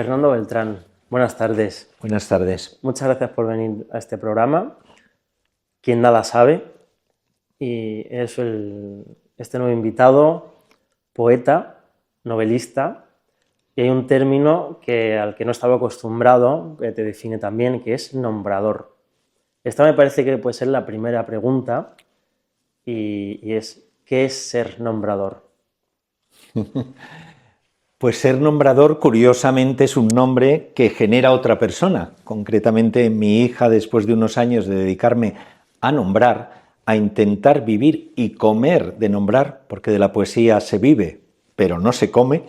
Fernando Beltrán, buenas tardes. Buenas tardes. Muchas gracias por venir a este programa. Quien nada sabe, y es este nuevo invitado, poeta, novelista, y hay un término al que no estaba acostumbrado, que te define también, que es nombrador. Esta me parece que puede ser la primera pregunta, y es, ¿qué es ser nombrador? Pues ser nombrador, curiosamente, es un nombre que genera otra persona. Concretamente, mi hija, después de unos años de dedicarme a nombrar, a intentar vivir y comer de nombrar, porque de la poesía se vive, pero no se come,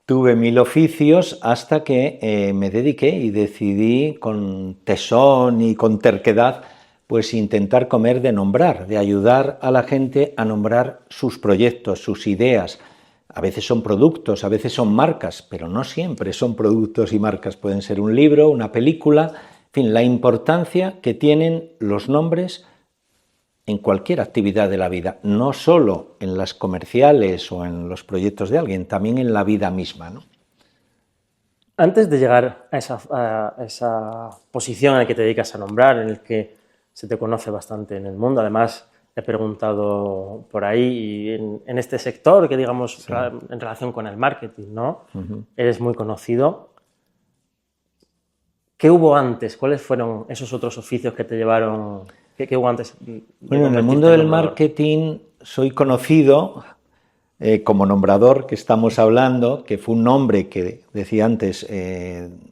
tuve 1000 oficios hasta que me dediqué y decidí con tesón y con terquedad pues intentar comer de nombrar, de ayudar a la gente a nombrar sus proyectos, sus ideas. A veces son productos, a veces son marcas, pero no siempre son productos y marcas. Pueden ser un libro, una película, en fin, la importancia que tienen los nombres en cualquier actividad de la vida, no solo en las comerciales o en los proyectos de alguien, también en la vida misma, ¿no? Antes de llegar a esa posición en la que te dedicas a nombrar, en el que se te conoce bastante en el mundo, además he preguntado por ahí, y en este sector que digamos sí, en relación con el marketing, ¿no? Eres muy conocido. ¿Qué hubo antes? ¿Cuáles fueron esos otros oficios que te llevaron? ¿Qué hubo antes? Bueno, en el mundo del marketing soy conocido como nombrador, que estamos hablando, que fue un nombre que, decía antes,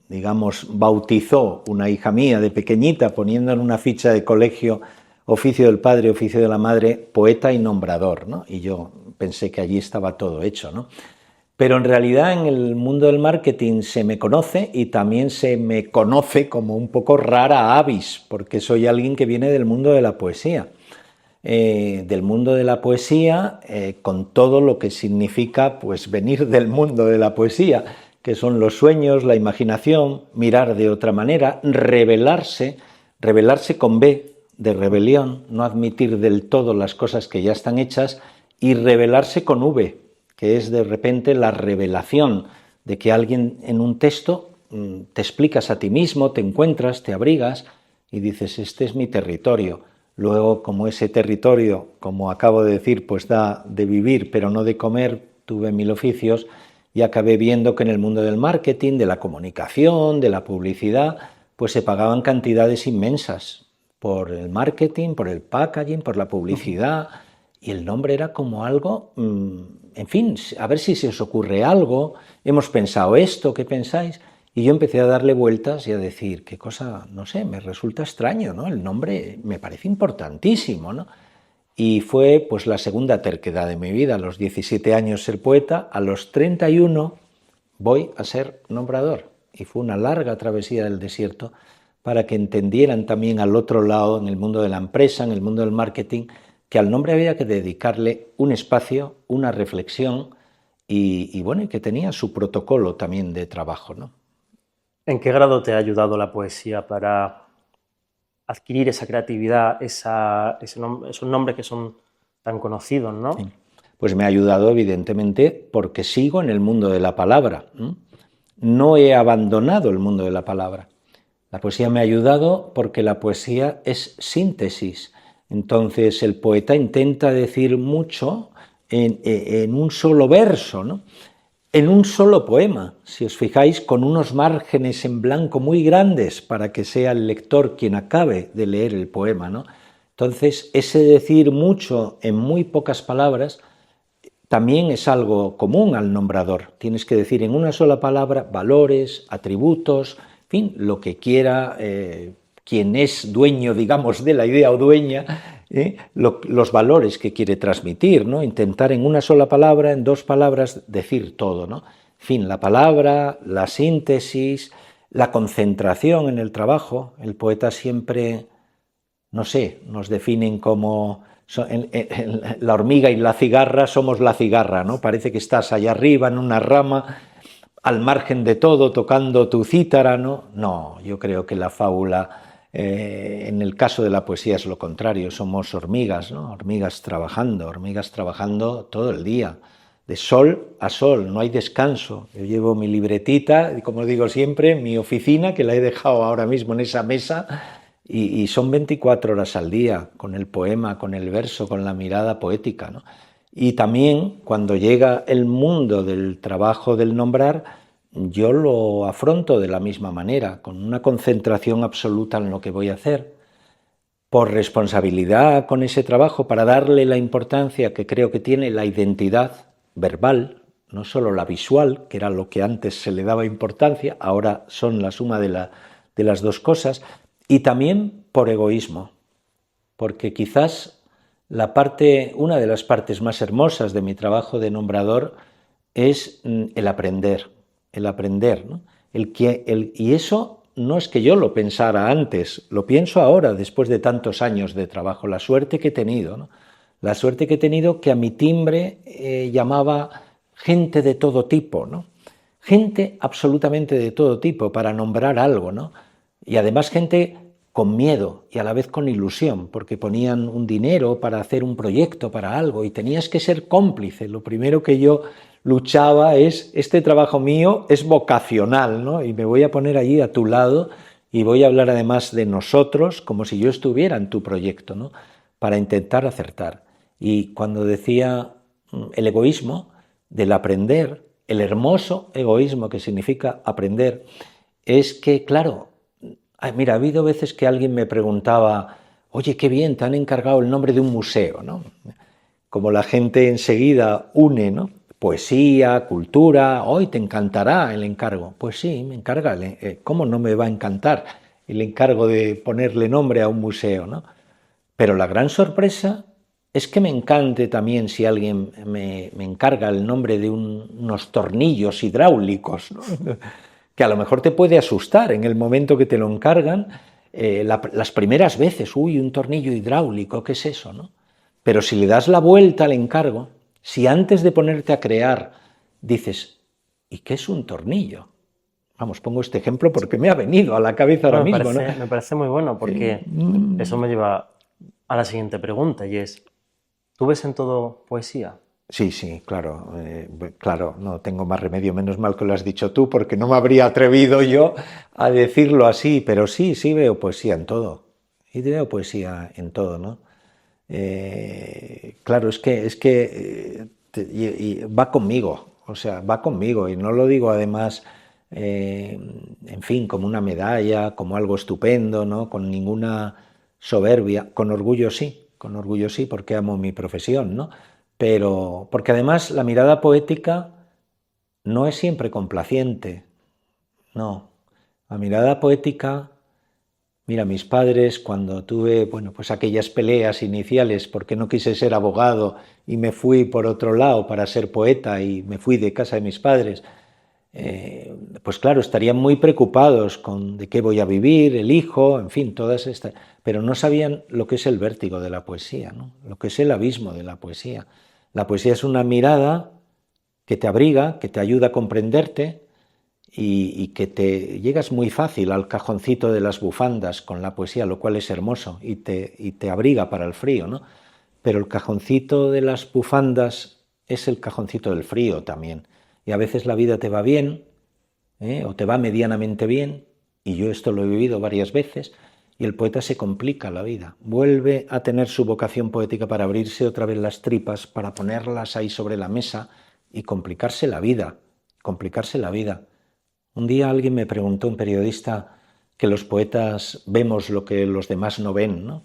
digamos, bautizó una hija mía de pequeñita, poniendo en una ficha de colegio oficio del padre, oficio de la madre, poeta y nombrador, ¿no? Y yo pensé que allí estaba todo hecho, ¿no? Pero en realidad en el mundo del marketing se me conoce y también se me conoce como un poco rara avis, porque soy alguien que viene del mundo de la poesía. Con todo lo que significa pues venir del mundo de la poesía, que son los sueños, la imaginación, mirar de otra manera, rebelarse con B, de rebelión, no admitir del todo las cosas que ya están hechas, y rebelarse con V, que es de repente la revelación de que alguien en un texto te explicas a ti mismo, te encuentras, te abrigas y dices, este es mi territorio. Luego, como ese territorio, como acabo de decir, pues da de vivir pero no de comer, tuve 1000 oficios y acabé viendo que en el mundo del marketing, de la comunicación, de la publicidad, pues se pagaban cantidades inmensas por el marketing, por el packaging, por la publicidad, y el nombre era como algo, en fin, a ver si se os ocurre algo, hemos pensado esto, ¿qué pensáis? Y yo empecé a darle vueltas y a decir, qué cosa, no sé, me resulta extraño, ¿no? El nombre me parece importantísimo, ¿no? Y fue pues la segunda terquedad de mi vida, a los 17 años ser poeta, a los 31 voy a ser nombrador. Y fue una larga travesía del desierto para que entendieran también al otro lado, en el mundo de la empresa, en el mundo del marketing, que al nombre había que dedicarle un espacio, una reflexión y bueno, y que tenía su protocolo también de trabajo, ¿no? ¿En qué grado te ha ayudado la poesía para adquirir esa creatividad, esos nombres que son tan conocidos, ¿no? Sí. Pues me ha ayudado, evidentemente, porque sigo en el mundo de la palabra. No he abandonado el mundo de la palabra. La poesía me ha ayudado porque la poesía es síntesis. Entonces el poeta intenta decir mucho en un solo verso, ¿no? En un solo poema, si os fijáis, con unos márgenes en blanco muy grandes para que sea el lector quien acabe de leer el poema, ¿no? Entonces, ese decir mucho en muy pocas palabras también es algo común al nombrador. Tienes que decir en una sola palabra valores, atributos, en fin, lo que quiera quien es dueño, digamos, de la idea o dueña, los valores que quiere transmitir, ¿no? Intentar en una sola palabra, en 2 palabras, decir todo, ¿no? En fin, la palabra, la síntesis, la concentración en el trabajo. El poeta siempre, no sé, nos definen como la hormiga y la cigarra, somos la cigarra, ¿no? Parece que estás allá arriba en una rama, al margen de todo, tocando tu cítara, ¿no? No, yo creo que la fábula, en el caso de la poesía es lo contrario, somos hormigas, ¿no? Hormigas trabajando todo el día, de sol a sol, no hay descanso. Yo llevo mi libretita, y como digo siempre, mi oficina, que la he dejado ahora mismo en esa mesa, y son 24 horas al día, con el poema, con el verso, con la mirada poética, ¿no? Y también cuando llega el mundo del trabajo del nombrar, yo lo afronto de la misma manera, con una concentración absoluta en lo que voy a hacer, por responsabilidad con ese trabajo, para darle la importancia que creo que tiene la identidad verbal, no solo la visual, que era lo que antes se le daba importancia, ahora son la suma de las dos cosas, y también por egoísmo, porque quizás una de las partes más hermosas de mi trabajo de nombrador es el aprender, ¿no? Y eso no es que yo lo pensara antes, lo pienso ahora, después de tantos años de trabajo, la suerte que he tenido, ¿no? La suerte que he tenido que a mi timbre llamaba gente de todo tipo, ¿no? Gente absolutamente de todo tipo para nombrar algo, ¿no? Y además gente con miedo y a la vez con ilusión, porque ponían un dinero para hacer un proyecto, para algo, y tenías que ser cómplice. Lo primero que yo luchaba es, este trabajo mío es vocacional, ¿no? Y me voy a poner allí a tu lado y voy a hablar además de nosotros como si yo estuviera en tu proyecto, ¿no? Para intentar acertar. Y cuando decía el egoísmo del aprender, el hermoso egoísmo que significa aprender, es que, claro, mira, ha habido veces que alguien me preguntaba, oye, qué bien, te han encargado el nombre de un museo, ¿no? Como la gente enseguida une, ¿no? Poesía, cultura, hoy te encantará el encargo. Pues sí, me encarga, ¿cómo no me va a encantar el encargo de ponerle nombre a un museo, ¿no? Pero la gran sorpresa es que me encante también si alguien me encarga el nombre de unos tornillos hidráulicos, ¿no? Que a lo mejor te puede asustar en el momento que te lo encargan, las primeras veces, uy, un tornillo hidráulico, ¿qué es eso, no? Pero si le das la vuelta al encargo, si antes de ponerte a crear dices, ¿y qué es un tornillo? Vamos, pongo este ejemplo porque me ha venido a la cabeza ahora mismo, ¿no? Me parece muy bueno porque eso me lleva a la siguiente pregunta y es, ¿tú ves en todo poesía? Sí, sí, claro, claro, no tengo más remedio, menos mal que lo has dicho tú, porque no me habría atrevido yo a decirlo así, pero sí, sí veo poesía en todo, y veo poesía en todo, ¿no? Claro, y va conmigo, o sea, va conmigo, y no lo digo además, en fin, como una medalla, como algo estupendo, ¿no? Con ninguna soberbia, con orgullo sí, porque amo mi profesión, ¿no? Pero porque además la mirada poética no es siempre complaciente, no. La mirada poética, mira, mis padres cuando tuve, bueno, pues aquellas peleas iniciales porque no quise ser abogado y me fui por otro lado para ser poeta y me fui de casa de mis padres, pues claro, estarían muy preocupados con de qué voy a vivir, el hijo, en fin, todas estas, pero no sabían lo que es el vértigo de la poesía, ¿no? Lo que es el abismo de la poesía. La poesía es una mirada que te abriga, que te ayuda a comprenderte y que te llegas muy fácil al cajoncito de las bufandas con la poesía, lo cual es hermoso y te abriga para el frío, ¿no? Pero el cajoncito de las bufandas es el cajoncito del frío también. Y a veces la vida te va bien, o te va medianamente bien, y yo esto lo he vivido varias veces, y el poeta se complica la vida, vuelve a tener su vocación poética para abrirse otra vez las tripas, para ponerlas ahí sobre la mesa y complicarse la vida, complicarse la vida. Un día alguien me preguntó, un periodista, que los poetas vemos lo que los demás no ven, ¿no?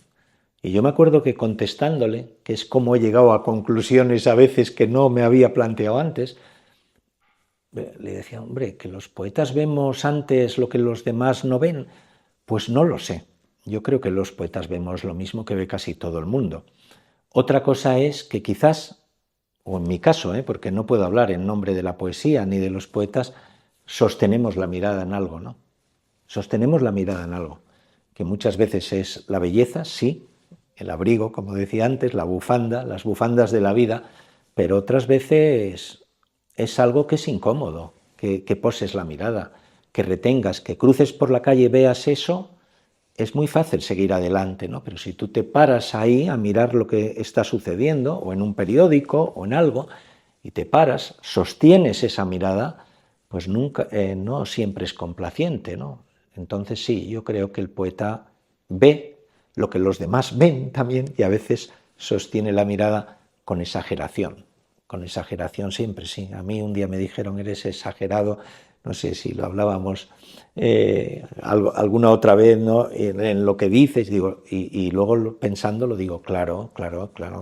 Y yo me acuerdo que contestándole, que es como he llegado a conclusiones a veces que no me había planteado antes, le decía, hombre, que los poetas vemos antes lo que los demás no ven, pues no lo sé. Yo creo que los poetas vemos lo mismo que ve casi todo el mundo. Otra cosa es que quizás, o en mi caso, porque no puedo hablar en nombre de la poesía ni de los poetas, sostenemos la mirada en algo, ¿no? Sostenemos la mirada en algo, que muchas veces es la belleza, sí, el abrigo, como decía antes, la bufanda, las bufandas de la vida, pero otras veces es algo que es incómodo, que poses la mirada, que retengas, que cruces por la calle y veas eso, es muy fácil seguir adelante, ¿no? Pero si tú te paras ahí a mirar lo que está sucediendo, o en un periódico, o en algo, y te paras, sostienes esa mirada, pues nunca, no siempre es complaciente, ¿no? Entonces sí, yo creo que el poeta ve lo que los demás ven también y a veces sostiene la mirada con exageración siempre, sí. A mí un día me dijeron, eres exagerado, no sé si lo hablábamos alguna otra vez, ¿no? En lo que dices, digo, y luego pensándolo digo, claro,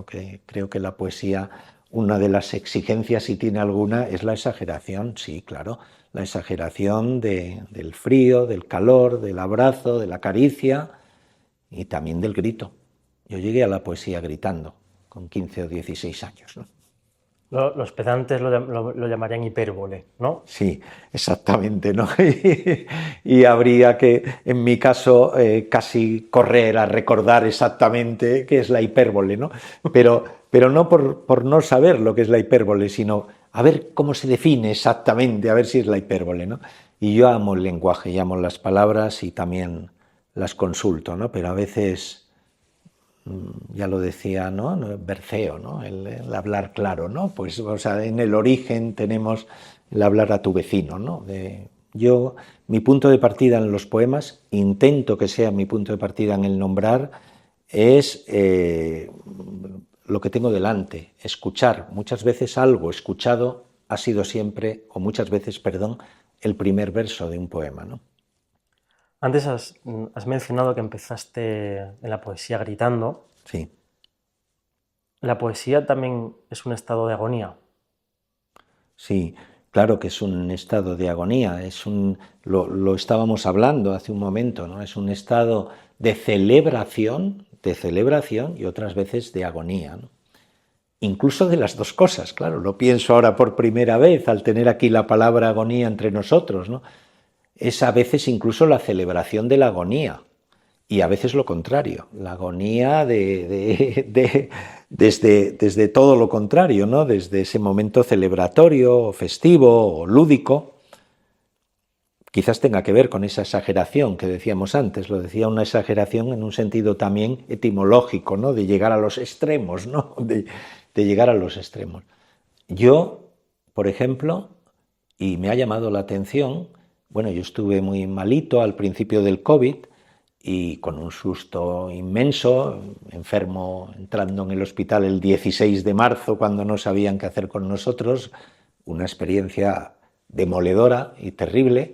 que creo que la poesía, una de las exigencias, si tiene alguna, es la exageración, sí, claro, la exageración del frío, del calor, del abrazo, de la caricia y también del grito. Yo llegué a la poesía gritando, con 15 o 16 años, ¿no? Los pedantes lo llamarían hipérbole, ¿no? Sí, exactamente, ¿no? Y habría que, en mi caso, casi correr a recordar exactamente qué es la hipérbole, ¿no? Pero no por no saber lo que es la hipérbole, sino a ver cómo se define exactamente, a ver si es la hipérbole, ¿no? Y yo amo el lenguaje, y amo las palabras y también las consulto, ¿no? Pero a veces, ya lo decía, ¿no? Berceo, ¿no? El hablar claro, ¿no? Pues, o sea, en el origen tenemos el hablar a tu vecino, ¿no? Mi punto de partida en los poemas, intento que sea mi punto de partida en el nombrar, es lo que tengo delante, escuchar. Muchas veces algo escuchado ha sido siempre, o muchas veces, perdón, el primer verso de un poema, ¿no? Antes has mencionado que empezaste en la poesía gritando. Sí. ¿La poesía también es un estado de agonía? Sí, claro que es un estado de agonía, lo estábamos hablando hace un momento, ¿no? Es un estado de celebración y otras veces de agonía, ¿no? Incluso de las dos cosas, claro, lo pienso ahora por primera vez al tener aquí la palabra agonía entre nosotros, ¿no? Es a veces incluso la celebración de la agonía. Y a veces lo contrario, la agonía desde todo lo contrario, ¿no? Desde ese momento celebratorio, festivo o lúdico. Quizás tenga que ver con esa exageración que decíamos antes, lo decía una exageración en un sentido también etimológico, ¿no? De llegar a los extremos, ¿no? De llegar a los extremos. Yo, por ejemplo, y me ha llamado la atención, bueno, yo estuve muy malito al principio del COVID, y con un susto inmenso, enfermo, entrando en el hospital el 16 de marzo cuando no sabían qué hacer con nosotros, una experiencia demoledora y terrible,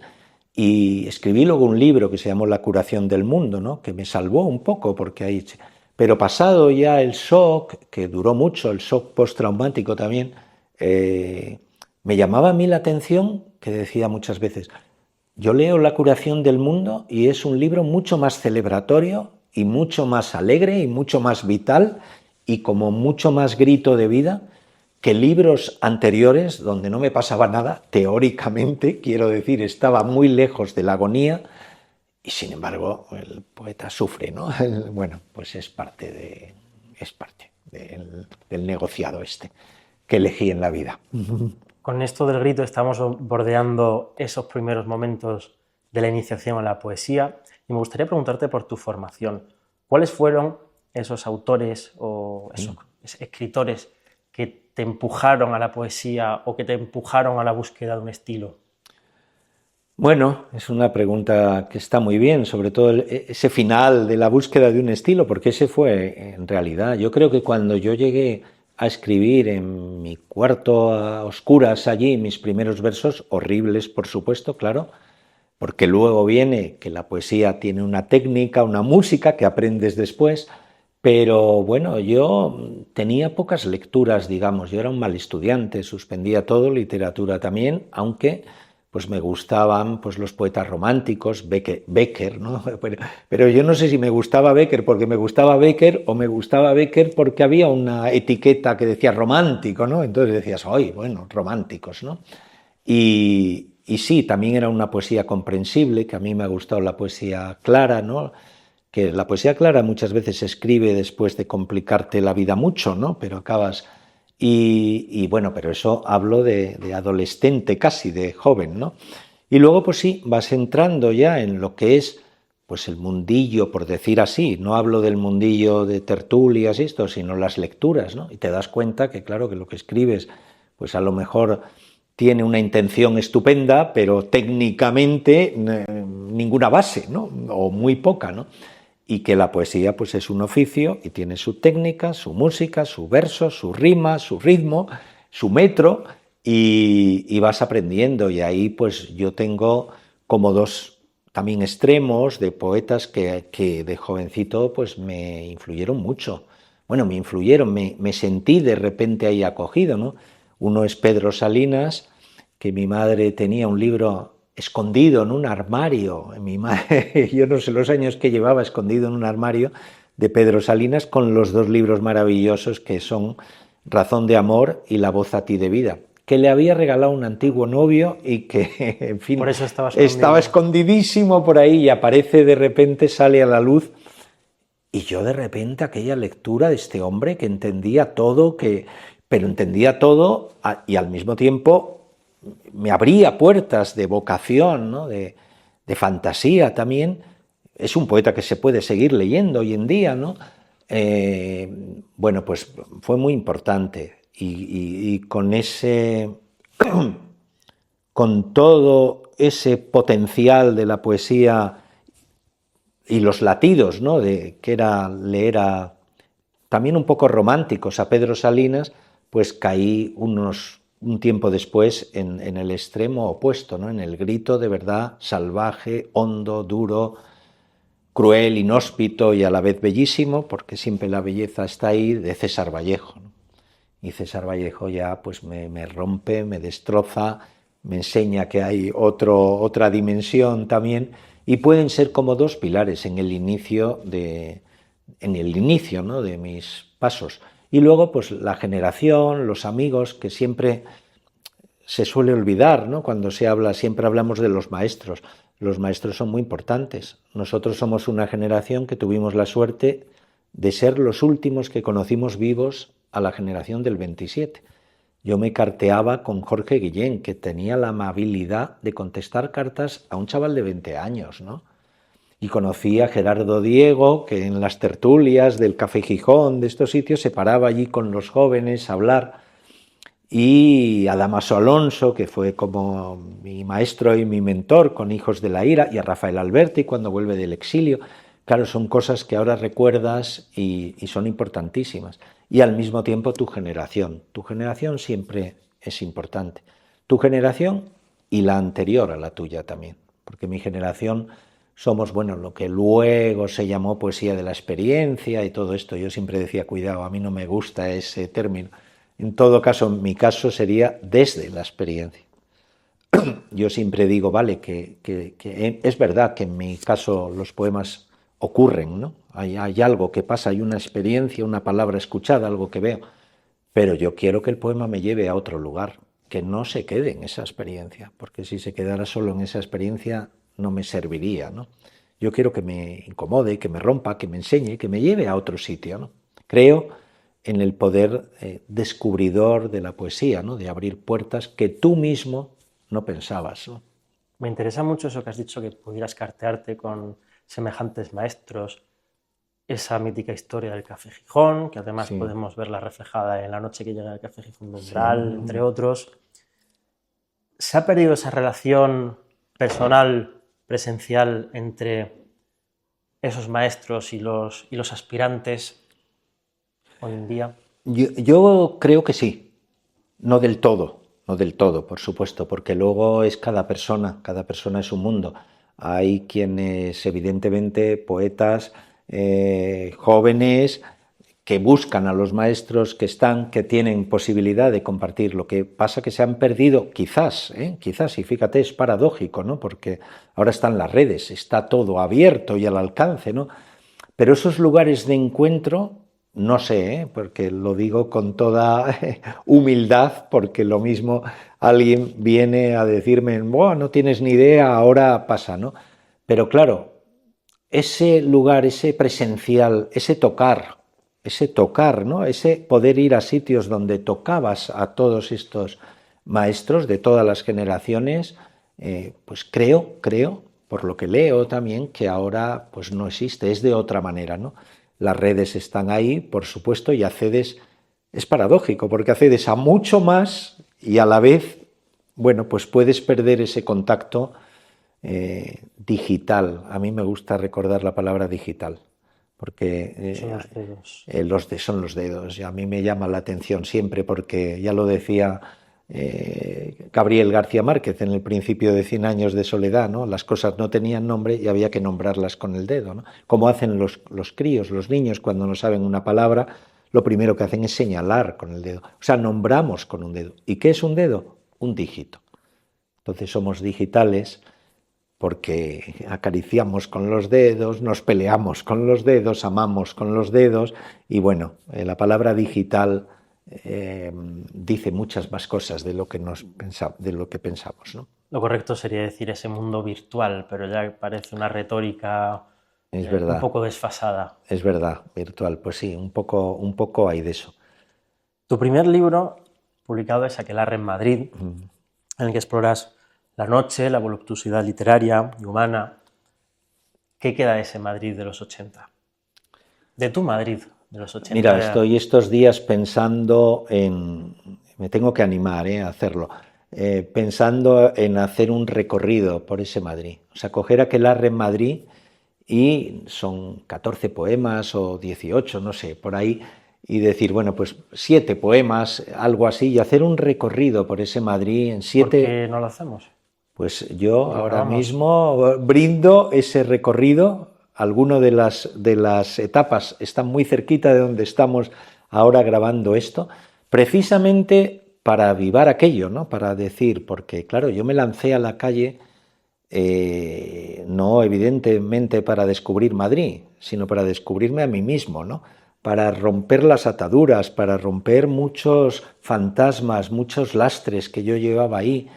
y escribí luego un libro que se llamó La curación del mundo, ¿no? Que me salvó un poco, porque ahí... Pero pasado ya el shock, que duró mucho, el shock postraumático también, me llamaba a mí la atención, que decía muchas veces, yo leo La curación del mundo y es un libro mucho más celebratorio y mucho más alegre y mucho más vital y como mucho más grito de vida que libros anteriores donde no me pasaba nada, teóricamente, quiero decir, estaba muy lejos de la agonía y sin embargo el poeta sufre, ¿no? Bueno, pues es parte del negociado que elegí en la vida. Con esto del grito estamos bordeando esos primeros momentos de la iniciación a la poesía y me gustaría preguntarte por tu formación. ¿Cuáles fueron esos autores o esos escritores que te empujaron a la poesía o que te empujaron a la búsqueda de un estilo? Bueno, es una pregunta que está muy bien, sobre todo ese final de la búsqueda de un estilo, porque ese fue en realidad. Yo creo que cuando yo llegué a escribir en mi cuarto a oscuras allí mis primeros versos, horribles por supuesto, claro, porque luego viene que la poesía tiene una técnica, una música que aprendes después, pero bueno, yo tenía pocas lecturas, digamos, yo era un mal estudiante, suspendía todo, literatura también, aunque pues me gustaban pues los poetas románticos, Becker, ¿no? Pero yo no sé si me gustaba Becker porque me gustaba Becker o me gustaba Becker porque había una etiqueta que decía romántico, ¿no? Entonces decías, ¡ay, bueno, románticos!, ¿no? Y sí, también era una poesía comprensible, que a mí me ha gustado la poesía clara, ¿no? Que la poesía clara muchas veces se escribe después de complicarte la vida mucho, ¿no? Pero acabas... Y bueno, pero eso hablo de adolescente casi, de joven, ¿no? Y luego, pues sí, vas entrando ya en lo que es pues el mundillo, por decir así, no hablo del mundillo de tertulias y esto, sino las lecturas, ¿no? Y te das cuenta que, claro, que lo que escribes pues a lo mejor tiene una intención estupenda, pero técnicamente ninguna base, ¿no? O muy poca, ¿no? Y que la poesía pues es un oficio y tiene su técnica, su música, su verso, su rima, su ritmo, su metro, y vas aprendiendo. Y ahí pues yo tengo como dos también extremos de poetas que de jovencito pues me influyeron mucho. Bueno, me influyeron, me sentí de repente ahí acogido, ¿no? Uno es Pedro Salinas, que mi madre tenía un libro escondido en un armario. Mi madre, yo no sé los años que llevaba escondido en un armario de Pedro Salinas con los dos libros maravillosos que son Razón de amor y La voz a ti de vida, que le había regalado un antiguo novio y que, en fin, Por eso estaba escondidísimo por ahí y aparece de repente, sale a la luz. Y yo de repente aquella lectura de este hombre que entendía todo, pero entendía todo y al mismo tiempo me abría puertas de vocación, ¿no? de fantasía también. Es un poeta que se puede seguir leyendo hoy en día, ¿no? Bueno, pues fue muy importante y con con todo ese potencial de la poesía y los latidos, ¿no? Que era leer también un poco románticos a Pedro Salinas, pues caí un tiempo después en el extremo opuesto, ¿no? En el grito de verdad salvaje, hondo, duro, cruel, inhóspito y a la vez bellísimo, porque siempre la belleza está ahí, de César Vallejo, ¿no? Y César Vallejo ya pues me rompe, me destroza, me enseña que hay otra dimensión también, y pueden ser como dos pilares en el inicio, ¿no? de mis pasos. Y luego pues la generación, los amigos, que siempre se suele olvidar, ¿no? Cuando se habla, siempre hablamos de los maestros. Los maestros son muy importantes. Nosotros somos una generación que tuvimos la suerte de ser los últimos que conocimos vivos a la generación del 27. Yo me carteaba con Jorge Guillén, que tenía la amabilidad de contestar cartas a un chaval de 20 años, ¿no? Y conocí a Gerardo Diego, que en las tertulias del Café Gijón, de estos sitios, se paraba allí con los jóvenes a hablar. Y a Damaso Alonso, que fue como mi maestro y mi mentor con Hijos de la Ira, y a Rafael Alberti cuando vuelve del exilio. Claro, son cosas que ahora recuerdas y son importantísimas. Y al mismo tiempo tu generación siempre es importante. Tu generación y la anterior a la tuya también, porque mi generación somos, bueno, lo que luego se llamó poesía de la experiencia y todo esto. Yo siempre decía, cuidado, a mí no me gusta ese término. En todo caso, en mi caso sería desde la experiencia. Yo siempre digo, vale, que es verdad que en mi caso los poemas ocurren, ¿no? Hay algo que pasa, hay una experiencia, una palabra escuchada, algo que veo, pero yo quiero que el poema me lleve a otro lugar, que no se quede en esa experiencia, porque si se quedara solo en esa experiencia no me serviría, ¿no? Yo quiero que me incomode, que me rompa, que me enseñe, que me lleve a otro sitio, ¿no? Creo en el poder descubridor de la poesía, ¿no? De abrir puertas que tú mismo no pensabas, ¿no? Me interesa mucho eso que has dicho, que pudieras cartearte con semejantes maestros, esa mítica historia del Café Gijón, que además Sí. podemos verla reflejada en La noche que llega al Café Gijón de Umbral, sí, entre otros. ¿Se ha perdido esa relación personal, presencial, entre esos maestros y los aspirantes hoy en día? Yo creo que sí, no del todo, por supuesto, porque luego es cada persona es un mundo. Hay quienes, evidentemente, poetas jóvenes que buscan a los maestros que tienen posibilidad de compartir. Lo que pasa que se han perdido, quizás, y fíjate, es paradójico, ¿no? Porque ahora están las redes, está todo abierto y al alcance, ¿no? Pero esos lugares de encuentro, no sé, porque lo digo con toda humildad, porque lo mismo alguien viene a decirme, bueno, no tienes ni idea, ahora pasa, ¿no? Pero claro, ese lugar, ese presencial, ese tocar, ¿no? Ese poder ir a sitios donde tocabas a todos estos maestros de todas las generaciones, pues creo, por lo que leo también, que ahora pues no existe, es de otra manera, ¿no? Las redes están ahí, por supuesto, y accedes, es paradójico, porque accedes a mucho más y a la vez, bueno, pues puedes perder ese contacto digital. A mí me gusta recordar la palabra digital, porque Son los dedos. son los dedos, y a mí me llama la atención siempre, porque ya lo decía Gabriel García Márquez en el principio de 100 años de soledad, ¿no? Las cosas no tenían nombre y había que nombrarlas con el dedo, ¿no? Como hacen los críos, los niños, cuando no saben una palabra, lo primero que hacen es señalar con el dedo. O sea, nombramos con un dedo. ¿Y qué es un dedo? Un dígito. Entonces somos digitales porque acariciamos con los dedos, nos peleamos con los dedos, amamos con los dedos, y bueno, la palabra digital dice muchas más cosas de lo que pensamos, ¿no? Lo correcto sería decir ese mundo virtual, pero ya parece una retórica Es un verdad, poco desfasada. es verdad, virtual, pues sí, un poco hay de eso. Tu primer libro publicado es Aquelarre en Madrid, en el que exploras la noche, la voluptuosidad literaria y humana. ¿Qué queda de ese Madrid de los 80? De tu Madrid de los 80. Mira, estoy estos días pensando me tengo que animar a hacerlo, pensando en hacer un recorrido por ese Madrid. O sea, coger Aquelarre en Madrid, y son 14 poemas o 18, no sé, por ahí, y decir, bueno, pues 7 poemas, algo así, y hacer un recorrido por ese Madrid en 7... ¿Por qué no lo hacemos? Pues yo Lo ahora grabamos. mismo brindo ese recorrido. Algunas de las etapas están muy cerquita de donde estamos ahora grabando esto, precisamente para avivar aquello, ¿no? Para decir, porque claro, yo me lancé a la calle no evidentemente para descubrir Madrid, sino para descubrirme a mí mismo, ¿no? Para romper las ataduras, para romper muchos fantasmas, muchos lastres que yo llevaba ahí,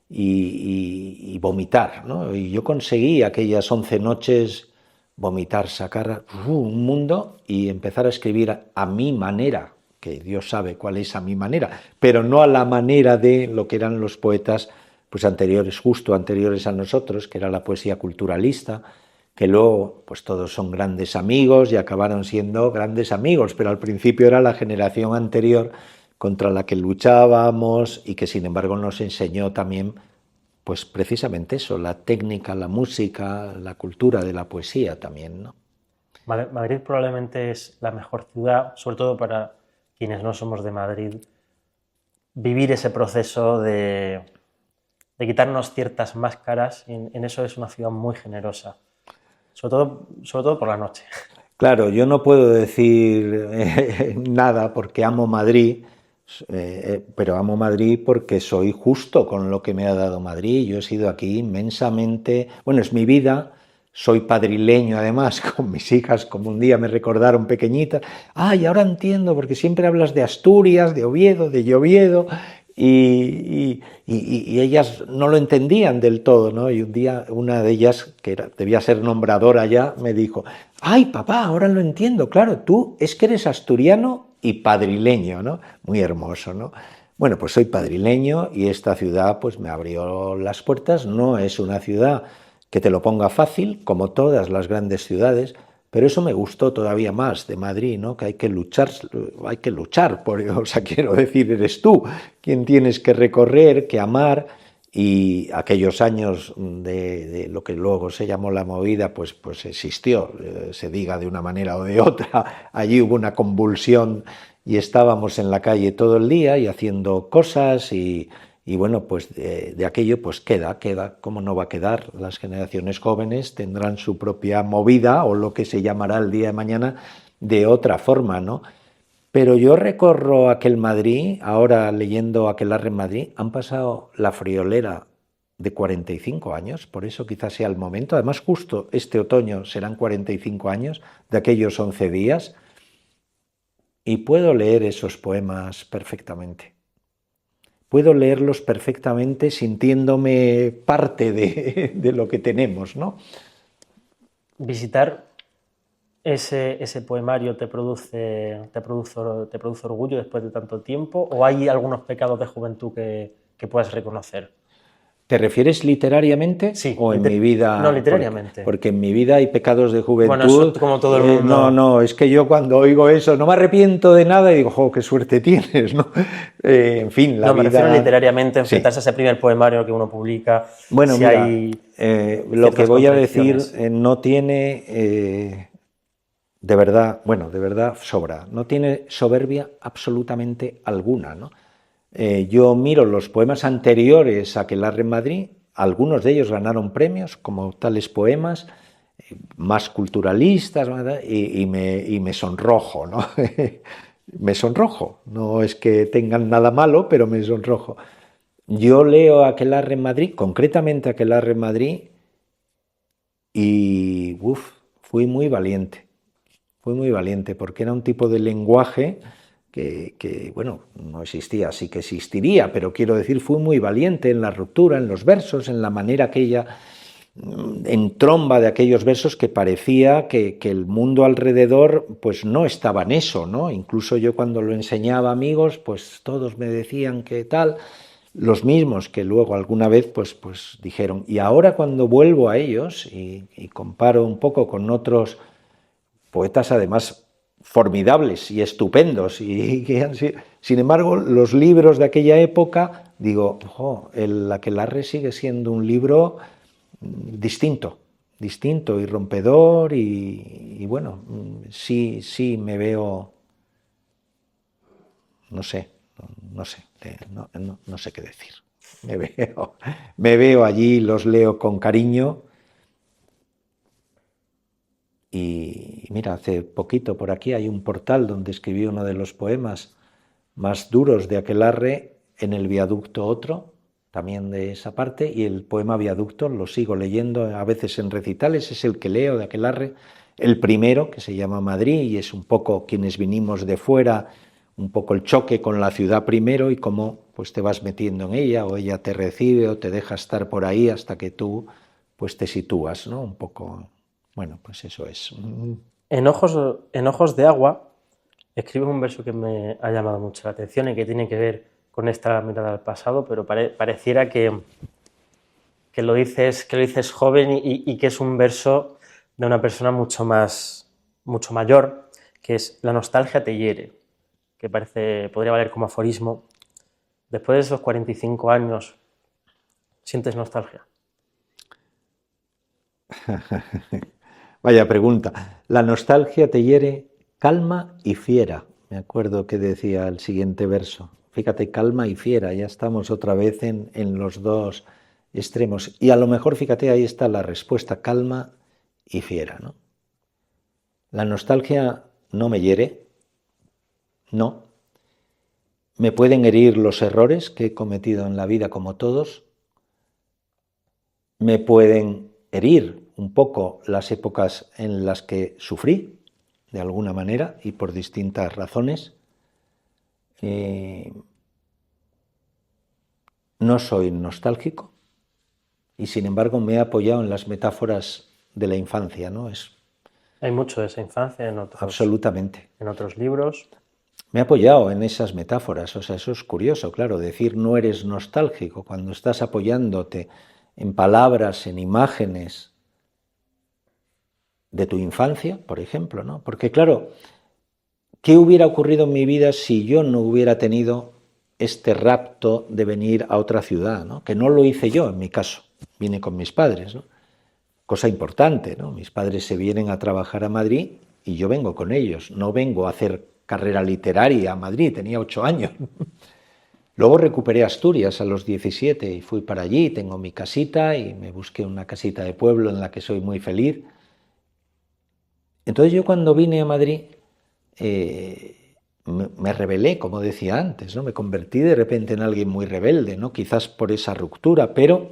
y vomitar, ¿no? Y yo conseguí aquellas 11 noches vomitar, sacar un mundo y empezar a escribir a mi manera, que Dios sabe cuál es a mi manera, pero no a la manera de lo que eran los poetas pues anteriores, justo anteriores a nosotros, que era la poesía culturalista, que luego pues todos son grandes amigos y acabaron siendo grandes amigos, pero al principio era la generación anterior contra la que luchábamos y que sin embargo nos enseñó también pues precisamente eso, la técnica, la música, la cultura de la poesía también, ¿no? Madrid probablemente es la mejor ciudad, sobre todo para quienes no somos de Madrid, vivir ese proceso de quitarnos ciertas máscaras. En eso es una ciudad muy generosa, sobre todo por la noche. Claro, yo no puedo decir nada porque amo Madrid, pero amo Madrid porque soy justo con lo que me ha dado Madrid. Yo he sido aquí inmensamente, bueno, es mi vida, soy padrileño además, con mis hijas, como un día me recordaron pequeñitas. Y ahora entiendo, porque siempre hablas de Asturias, de Oviedo, de Lloviedo, y ellas no lo entendían del todo, ¿no? Y un día una de ellas, debía ser nombradora ya, me dijo, ¡ay, papá, ahora lo entiendo! Claro, tú es que eres asturiano y padrileño, ¿no? Muy hermoso, ¿no? Bueno, pues soy padrileño y esta ciudad pues me abrió las puertas. No es una ciudad que te lo ponga fácil, como todas las grandes ciudades, pero eso me gustó todavía más de Madrid, ¿no? Que hay que luchar por, o sea, quiero decir, eres tú quien tienes que recorrer, que amar, y aquellos años de lo que luego se llamó la movida, pues existió, se diga de una manera o de otra. Allí hubo una convulsión y estábamos en la calle todo el día y haciendo cosas, y bueno, pues de aquello pues queda, ¿cómo no va a quedar? Las generaciones jóvenes tendrán su propia movida, o lo que se llamará el día de mañana de otra forma, ¿no? Pero yo recorro aquel Madrid, ahora leyendo Aquelarre en Madrid, han pasado la friolera de 45 años, por eso quizás sea el momento. Además, justo este otoño serán 45 años de aquellos 11 días, y puedo leer esos poemas perfectamente. Puedo leerlos perfectamente sintiéndome parte de lo que tenemos, ¿no? Visitar ese poemario te produce orgullo después de tanto tiempo, ¿o hay algunos pecados de juventud que puedas reconocer? ¿Te refieres literariamente Sí, o en mi vida? No, literariamente. Porque en mi vida hay pecados de juventud. Bueno, eso como todo el mundo. No, es que yo cuando oigo eso no me arrepiento de nada y digo, ¡jo, qué suerte tienes! ¿No? En fin, la No, me vida... refiero literariamente, Sí. enfrentarse a ese primer poemario que uno publica. Bueno, si mira, hay lo que ciertas voy a decir contradicciones. no tiene, de verdad sobra, no tiene soberbia absolutamente alguna, ¿no? Yo miro los poemas anteriores a Aquelarre en Madrid, algunos de ellos ganaron premios como tales poemas, más culturalistas, ¿verdad? y me sonrojo, ¿no? Me sonrojo, no es que tengan nada malo, pero me sonrojo. Yo leo Aquelarre en Madrid, concretamente Aquelarre en Madrid, y fui muy valiente porque era un tipo de lenguaje bueno, no existía, sí que existiría, pero quiero decir, fui muy valiente en la ruptura, en los versos, en la manera aquella en tromba de aquellos versos que parecía que el mundo alrededor pues no estaba en eso, ¿no? Incluso yo cuando lo enseñaba a amigos, pues todos me decían que tal, los mismos que luego alguna vez pues dijeron, y ahora cuando vuelvo a ellos y comparo un poco con otros poetas además formidables y estupendos, y que han sido, sin embargo, los libros de aquella época, digo, el Aquelarre sigue siendo un libro distinto y rompedor, y bueno, sí me veo, no sé qué decir. Me veo allí, los leo con cariño. Y mira, hace poquito por aquí hay un portal donde escribí uno de los poemas más duros de Aquelarre, En el viaducto otro, también de esa parte, y el poema Viaducto lo sigo leyendo a veces en recitales, es el que leo de Aquelarre, el primero, que se llama Madrid, y es un poco quienes vinimos de fuera, un poco el choque con la ciudad primero y cómo pues te vas metiendo en ella, o ella te recibe o te deja estar por ahí hasta que tú pues te sitúas, ¿no? Un poco, bueno, pues eso es. En Ojos de agua escribe un verso que me ha llamado mucho la atención y que tiene que ver con esta mirada al pasado, pero pareciera que lo dices joven y que es un verso de una persona mucho mayor, que es la nostalgia te hiere, que podría valer como aforismo. Después de esos 45 años, ¿sientes nostalgia? Vaya pregunta. La nostalgia te hiere, calma y fiera. Me acuerdo que decía el siguiente verso. Fíjate, calma y fiera, ya estamos otra vez en los dos extremos. Y a lo mejor, fíjate, ahí está la respuesta, calma y fiera, ¿no? La nostalgia no me hiere, no. Me pueden herir los errores que he cometido en la vida como todos. Me pueden herir un poco las épocas en las que sufrí, de alguna manera, y por distintas razones. No soy nostálgico y, sin embargo, me he apoyado en las metáforas de la infancia, ¿no? Hay mucho de esa infancia absolutamente. En otros libros. Me he apoyado en esas metáforas, o sea, eso es curioso, claro, decir no eres nostálgico cuando estás apoyándote en palabras, en imágenes de tu infancia, por ejemplo, ¿no? Porque claro, ¿qué hubiera ocurrido en mi vida si yo no hubiera tenido este rapto de venir a otra ciudad, ¿no? Que no lo hice yo en mi caso, vine con mis padres, ¿no? Cosa importante, ¿no? Mis padres se vienen a trabajar a Madrid y yo vengo con ellos, no vengo a hacer carrera literaria a Madrid, tenía 8 años. Luego recuperé Asturias a los 17 y fui para allí, tengo mi casita y me busqué una casita de pueblo en la que soy muy feliz. Entonces yo cuando vine a Madrid me rebelé, como decía antes, ¿no? Me convertí de repente en alguien muy rebelde, ¿no? Quizás por esa ruptura, pero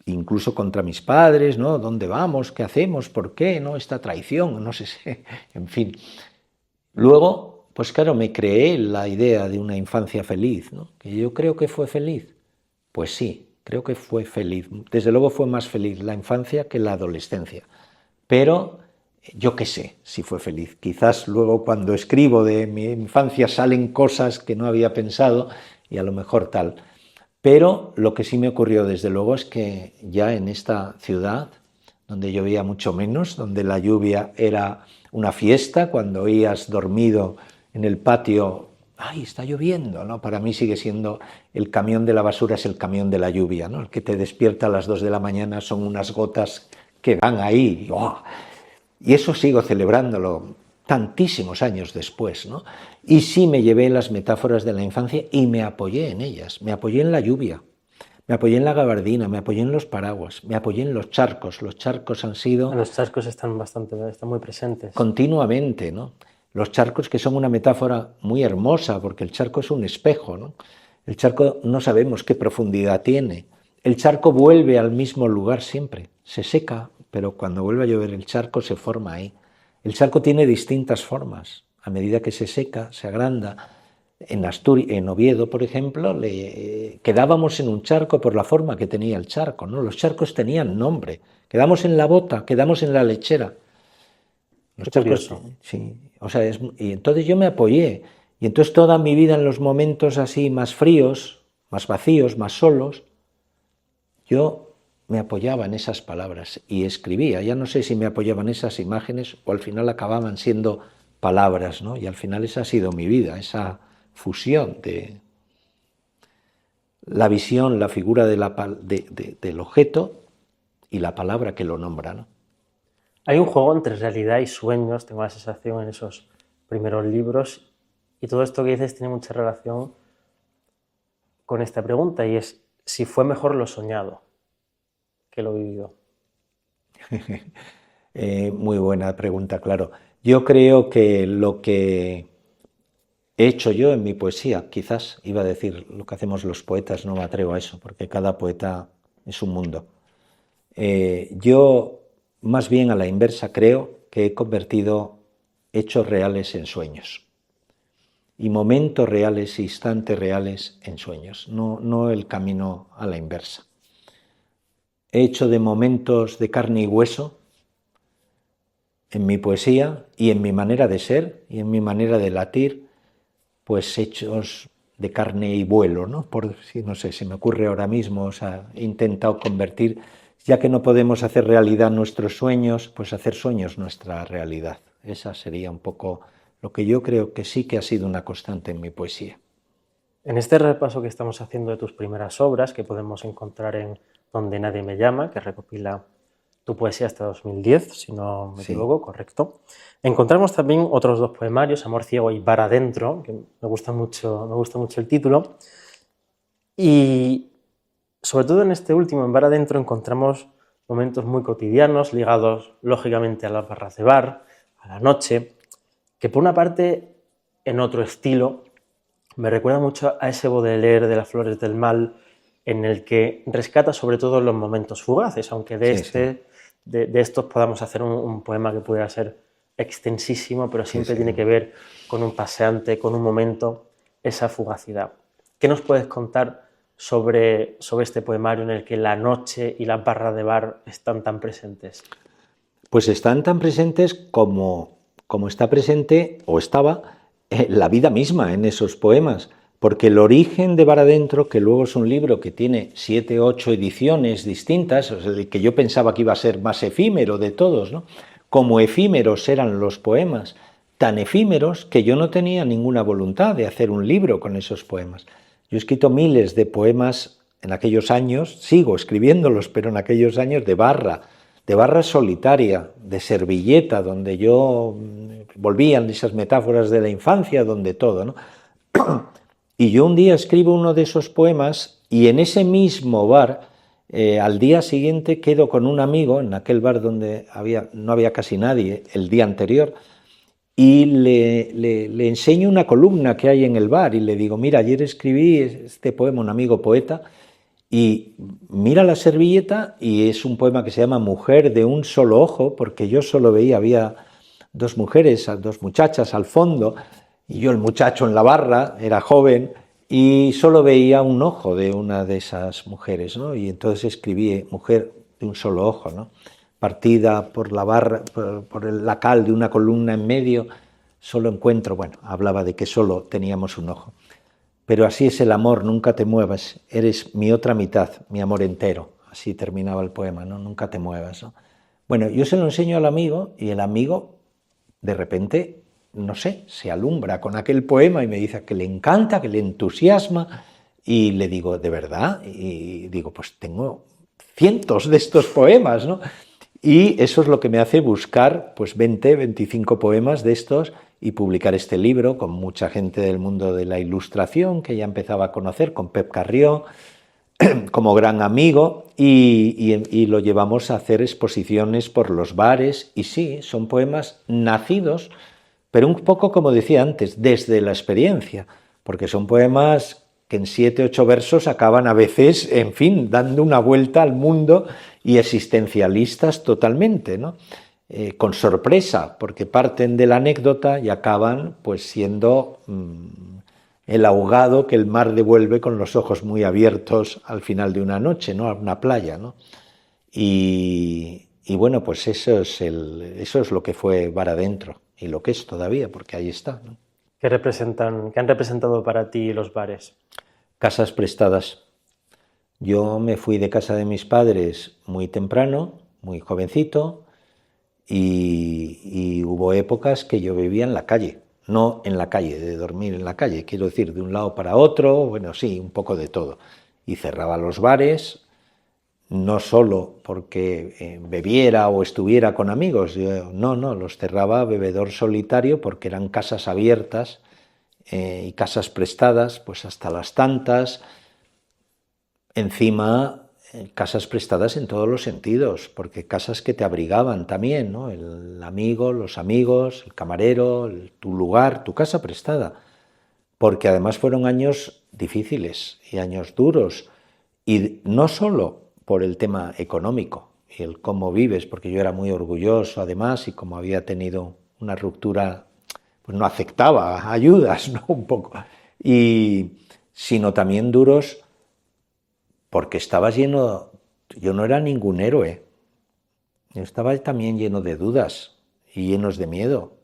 incluso contra mis padres, ¿no? ¿Dónde vamos? ¿Qué hacemos? ¿Por qué? ¿No? Esta traición, no sé, en fin. Luego, pues claro, me creé la idea de una infancia feliz, ¿no? Que yo creo que fue feliz. Pues sí, creo que fue feliz. Desde luego fue más feliz la infancia que la adolescencia. Pero yo qué sé si fue feliz. Quizás luego cuando escribo de mi infancia salen cosas que no había pensado y a lo mejor tal. Pero lo que sí me ocurrió desde luego es que ya en esta ciudad, donde llovía mucho menos, donde la lluvia era una fiesta, cuando oías dormido en el patio, ¡ay, está lloviendo!, ¿no? Para mí sigue siendo el camión de la basura, es el camión de la lluvia, ¿no? El que te despierta a las 2 de la mañana son unas gotas que van ahí, ¡oh! Y eso sigo celebrándolo tantísimos años después, ¿no? Y sí me llevé las metáforas de la infancia y me apoyé en ellas, me apoyé en la lluvia, me apoyé en la gabardina, me apoyé en los paraguas, me apoyé en los charcos han sido... Los charcos están muy presentes. Continuamente, ¿no? Los charcos que son una metáfora muy hermosa, porque el charco es un espejo, ¿no? El charco no sabemos qué profundidad tiene. El charco vuelve al mismo lugar siempre, se seca, pero cuando vuelve a llover el charco se forma ahí. El charco tiene distintas formas, a medida que se seca, se agranda. En Oviedo, por ejemplo, quedábamos en un charco por la forma que tenía el charco, ¿no? Los charcos tenían nombre. Quedamos en la bota, quedamos en la lechera. Los charcos, sí. O sea, y entonces yo me apoyé. Y entonces toda mi vida en los momentos así más fríos, más vacíos, más solos, yo me apoyaba en esas palabras y escribía. Ya no sé si me apoyaba en esas imágenes o al final acababan siendo palabras, ¿no? Y al final esa ha sido mi vida, esa fusión de la visión, la figura del objeto y la palabra que lo nombra, ¿no? Hay un juego entre realidad y sueños, tengo la sensación en esos primeros libros, y todo esto que dices tiene mucha relación con esta pregunta, y es si fue mejor lo soñado que lo vivido. Muy buena pregunta, claro. Yo creo que lo que he hecho yo en mi poesía, quizás iba a decir lo que hacemos los poetas, no me atrevo a eso, porque cada poeta es un mundo. Yo, más bien a la inversa, creo que he convertido hechos reales en sueños y momentos reales, instantes reales en sueños, no el camino a la inversa. He hecho de momentos de carne y hueso en mi poesía y en mi manera de ser y en mi manera de latir, pues hechos de carne y vuelo, ¿no? No sé, se me ocurre ahora mismo, o sea, he intentado convertir, ya que no podemos hacer realidad nuestros sueños, pues hacer sueños nuestra realidad. Esa sería un poco lo que yo creo que sí que ha sido una constante en mi poesía. En este repaso que estamos haciendo de tus primeras obras, que podemos encontrar en Donde nadie me llama, que recopila tu poesía hasta 2010, si no me equivoco, correcto. Encontramos también otros dos poemarios, Amor ciego y Bar adentro, que me gusta mucho el título. Y sobre todo en este último, en Bar adentro, encontramos momentos muy cotidianos, ligados lógicamente a las barras de bar, a la noche, que por una parte, en otro estilo, me recuerda mucho a ese Baudelaire de Las flores del mal, en el que rescata sobre todo los momentos fugaces, aunque de estos podamos hacer un poema que pudiera ser extensísimo, pero siempre tiene que ver con un paseante, con un momento, esa fugacidad. ¿Qué nos puedes contar sobre este poemario en el que la noche y las barras de bar están tan presentes? Pues están tan presentes como está presente, o estaba, la vida misma en esos poemas. Porque el origen de Bar adentro, que luego es un libro que tiene 7 u 8 ediciones distintas, o sea, el que yo pensaba que iba a ser más efímero de todos, ¿no? Como efímeros eran los poemas, tan efímeros que yo no tenía ninguna voluntad de hacer un libro con esos poemas. Yo he escrito miles de poemas en aquellos años, sigo escribiéndolos, pero en aquellos años de barra solitaria, de servilleta, donde yo volvían esas metáforas de la infancia, donde todo, ¿no? Y yo un día escribo uno de esos poemas y en ese mismo bar, al día siguiente quedo con un amigo, en aquel bar donde no había casi nadie el día anterior, y le enseño una columna que hay en el bar y le digo, mira, ayer escribí este poema, un amigo poeta, y mira la servilleta y es un poema que se llama Mujer de un solo ojo, porque yo solo veía, había dos mujeres, dos muchachas al fondo, y yo el muchacho en la barra, era joven, y solo veía un ojo de una de esas mujeres, ¿no? Y entonces escribí Mujer de un solo ojo, ¿no? Partida por la barra, por la cal de una columna en medio, solo encuentro, bueno, hablaba de que solo teníamos un ojo. pero así es el amor, nunca te muevas, eres mi otra mitad, mi amor entero. Así terminaba el poema, ¿no? Nunca te muevas, ¿no? Bueno, yo se lo enseño al amigo y el amigo de repente, no sé, se alumbra con aquel poema y me dice que le encanta, que le entusiasma, y le digo, ¿de verdad? Y digo, pues tengo cientos de estos poemas, ¿no? Y eso es lo que me hace buscar pues 20, 25 poemas de estos y publicar este libro con mucha gente del mundo de la ilustración que ya empezaba a conocer, con Pep Carrió como gran amigo, y lo llevamos a hacer exposiciones por los bares, y sí, son poemas nacidos, pero un poco como decía antes, desde la experiencia, porque son poemas que en 7, 8 versos acaban a veces, en fin, dando una vuelta al mundo y existencialistas totalmente, ¿no? Con sorpresa, porque parten de la anécdota y acaban pues siendo el ahogado que el mar devuelve con los ojos muy abiertos al final de una noche, ¿no? A una playa, ¿no? Y bueno, pues eso es lo que fue Bar Adentro y lo que es todavía, porque ahí está, ¿no? ¿Qué han representado para ti los bares? Casas prestadas. Yo me fui de casa de mis padres muy temprano, muy jovencito, y hubo épocas que yo vivía en la calle, no en la calle, de dormir en la calle, quiero decir, de un lado para otro, bueno, sí, un poco de todo. Y cerraba los bares, no solo porque bebiera o estuviera con amigos, no, los cerraba bebedor solitario porque eran casas abiertas y casas prestadas, pues hasta las tantas. Encima, casas prestadas en todos los sentidos, porque casas que te abrigaban también, ¿no? El amigo, los amigos, el camarero, tu lugar, tu casa prestada. Porque además fueron años difíciles y años duros, y no solo por el tema económico y el cómo vives, porque yo era muy orgulloso además, y como había tenido una ruptura, pues no aceptaba ayudas, ¿no? Un poco, sino también duros porque estabas lleno, yo no era ningún héroe, yo estaba también lleno de dudas y llenos de miedo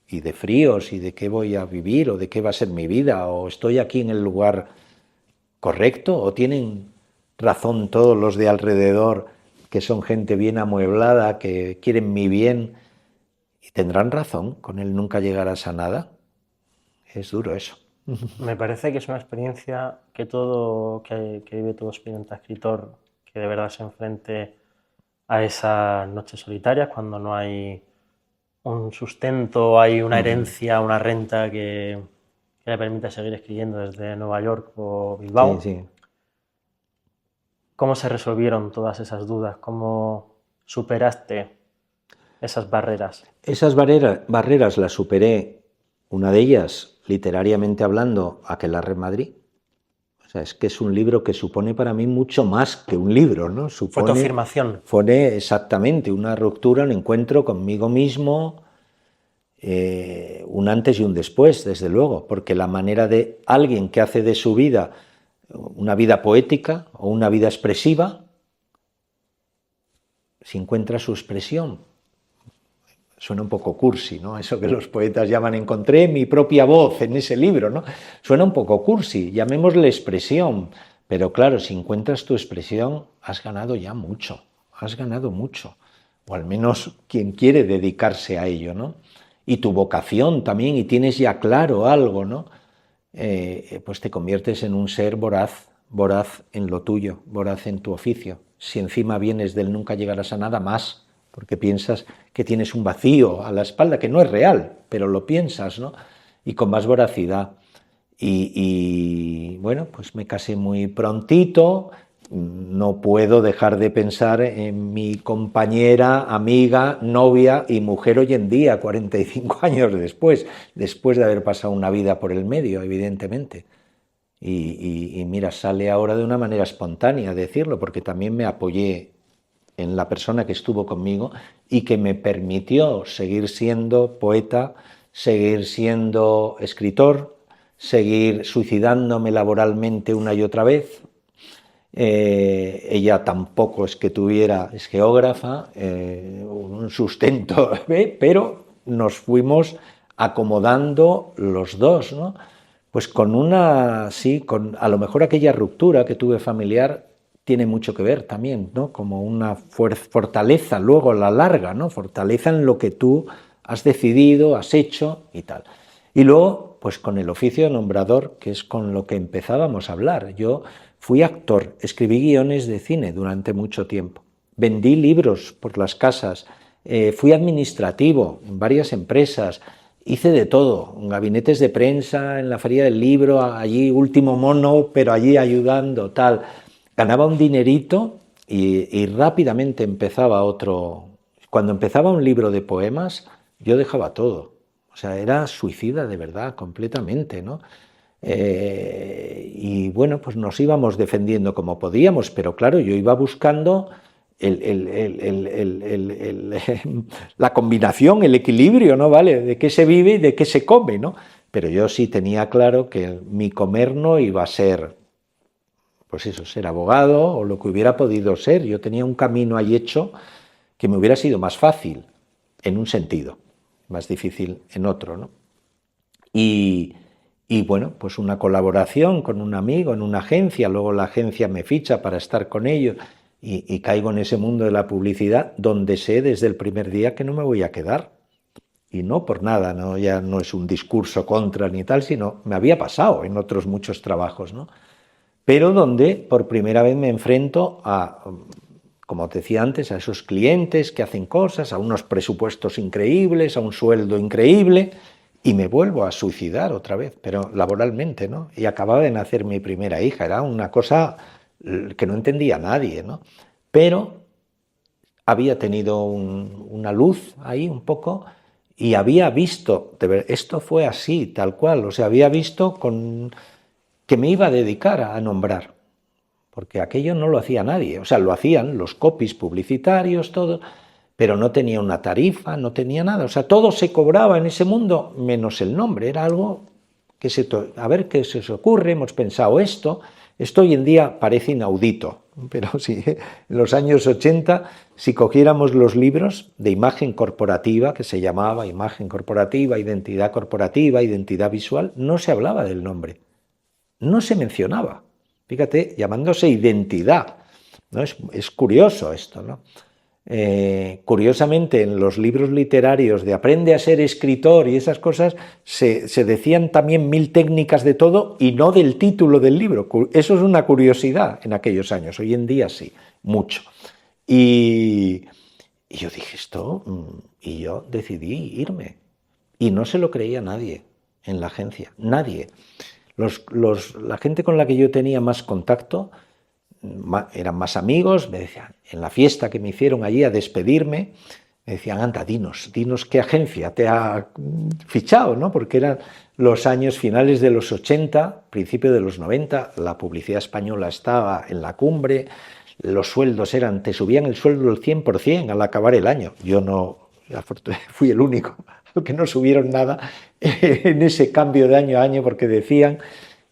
y de fríos y de qué voy a vivir o de qué va a ser mi vida, o estoy aquí en el lugar correcto o tienen razón todos los de alrededor que son gente bien amueblada, que quieren mi bien, y tendrán razón, con él nunca llegarás a nada. Es duro eso. Me parece que es una experiencia que vive todo aspirante a escritor, que de verdad se enfrente a esas noches solitarias cuando no hay un sustento, hay una herencia, una renta que le permite seguir escribiendo desde Nueva York o Bilbao. Sí, sí. ¿Cómo se resolvieron todas esas dudas? ¿Cómo superaste esas barreras? Esas barreras las superé, una de ellas, literariamente hablando, Aquelarre en Madrid. O sea, es que es un libro que supone para mí mucho más que un libro, ¿no? Fue tu afirmación. Fue exactamente una ruptura, un encuentro conmigo mismo, un antes y un después, desde luego, porque la manera de alguien que hace de su vida una vida poética o una vida expresiva, si encuentra su expresión. Suena un poco cursi, ¿no? Eso que los poetas llaman encontré mi propia voz en ese libro, ¿no? Suena un poco cursi, llamémosle expresión, pero claro, si encuentras tu expresión, has ganado ya mucho, has ganado mucho, o al menos quien quiere dedicarse a ello, ¿no? Y tu vocación también, y tienes ya claro algo, ¿no? Pues te conviertes en un ser voraz, voraz en lo tuyo, voraz en tu oficio. Si encima vienes del nunca llegarás a nada, más, porque piensas que tienes un vacío a la espalda, que no es real, pero lo piensas, ¿no? Y con más voracidad. Y bueno, pues me casé muy prontito, no puedo dejar de pensar en mi compañera, amiga, novia y mujer hoy en día, 45 años después de haber pasado una vida por el medio, evidentemente. Y mira, sale ahora de una manera espontánea decirlo, porque también me apoyé en la persona que estuvo conmigo y que me permitió seguir siendo poeta, seguir siendo escritor, seguir suicidándome laboralmente una y otra vez. Ella tampoco es que tuviera, es geógrafa, un sustento, pero nos fuimos acomodando los dos, ¿no? Pues con una, sí, con a lo mejor aquella ruptura que tuve familiar tiene mucho que ver también, ¿no? Como una fortaleza luego a la larga, ¿no? Fortaleza en lo que tú has decidido, has hecho y tal. Y luego, pues con el oficio de nombrador, que es con lo que empezábamos a hablar. Yo fui actor, escribí guiones de cine durante mucho tiempo, vendí libros por las casas, fui administrativo en varias empresas, hice de todo, en gabinetes de prensa, en la feria del libro, allí último mono, pero allí ayudando, tal. Ganaba un dinerito y rápidamente empezaba otro. Cuando empezaba un libro de poemas, yo dejaba todo. O sea, era suicida de verdad, completamente, ¿no? Y bueno, pues nos íbamos defendiendo como podíamos, pero claro, yo iba buscando la combinación, el equilibrio, ¿no? ¿Vale? De qué se vive y de qué se come, ¿no? Pero yo sí tenía claro que mi comer no iba a ser, pues eso, ser abogado o lo que hubiera podido ser. Yo tenía un camino ahí hecho que me hubiera sido más fácil en un sentido, más difícil en otro, ¿no? Y bueno, pues una colaboración con un amigo en una agencia, luego la agencia me ficha para estar con ellos y caigo en ese mundo de la publicidad donde sé desde el primer día que no me voy a quedar. Y no por nada, ¿no? Ya no es un discurso contra ni tal, sino me había pasado en otros muchos trabajos, ¿no? Pero donde por primera vez me enfrento a, como te decía antes, a esos clientes que hacen cosas, a unos presupuestos increíbles, a un sueldo increíble, y me vuelvo a suicidar otra vez, pero laboralmente, ¿no? Y acababa de nacer mi primera hija, era una cosa que no entendía nadie, ¿no? Pero había tenido una luz ahí un poco y había visto, esto fue así, tal cual, o sea, había visto que me iba a dedicar a nombrar, porque aquello no lo hacía nadie, o sea, lo hacían los copies publicitarios, todo, pero no tenía una tarifa, no tenía nada, o sea, todo se cobraba en ese mundo menos el nombre, era algo que a ver qué se os ocurre, hemos pensado esto hoy en día parece inaudito, pero sí, en los años 80, si cogiéramos los libros de imagen corporativa, que se llamaba imagen corporativa, identidad visual, no se hablaba del nombre, no se mencionaba, fíjate, llamándose identidad, ¿no? Es curioso esto, ¿no? Curiosamente, en los libros literarios de aprende a ser escritor y esas cosas, se decían también 1000 técnicas de todo y no del título del libro. Eso es una curiosidad en aquellos años, hoy en día sí, mucho. Y yo dije esto, y yo decidí irme. Y no se lo creía nadie en la agencia, nadie. La gente con la que yo tenía más contacto eran más amigos, me decían, en la fiesta que me hicieron allí a despedirme, me decían, anda, dinos qué agencia te ha fichado, ¿no? Porque eran los años finales de los 80, principio de los 90, la publicidad española estaba en la cumbre, los sueldos te subían el sueldo del 100% al acabar el año. Yo no, fui el único al que no subieron nada en ese cambio de año a año porque decían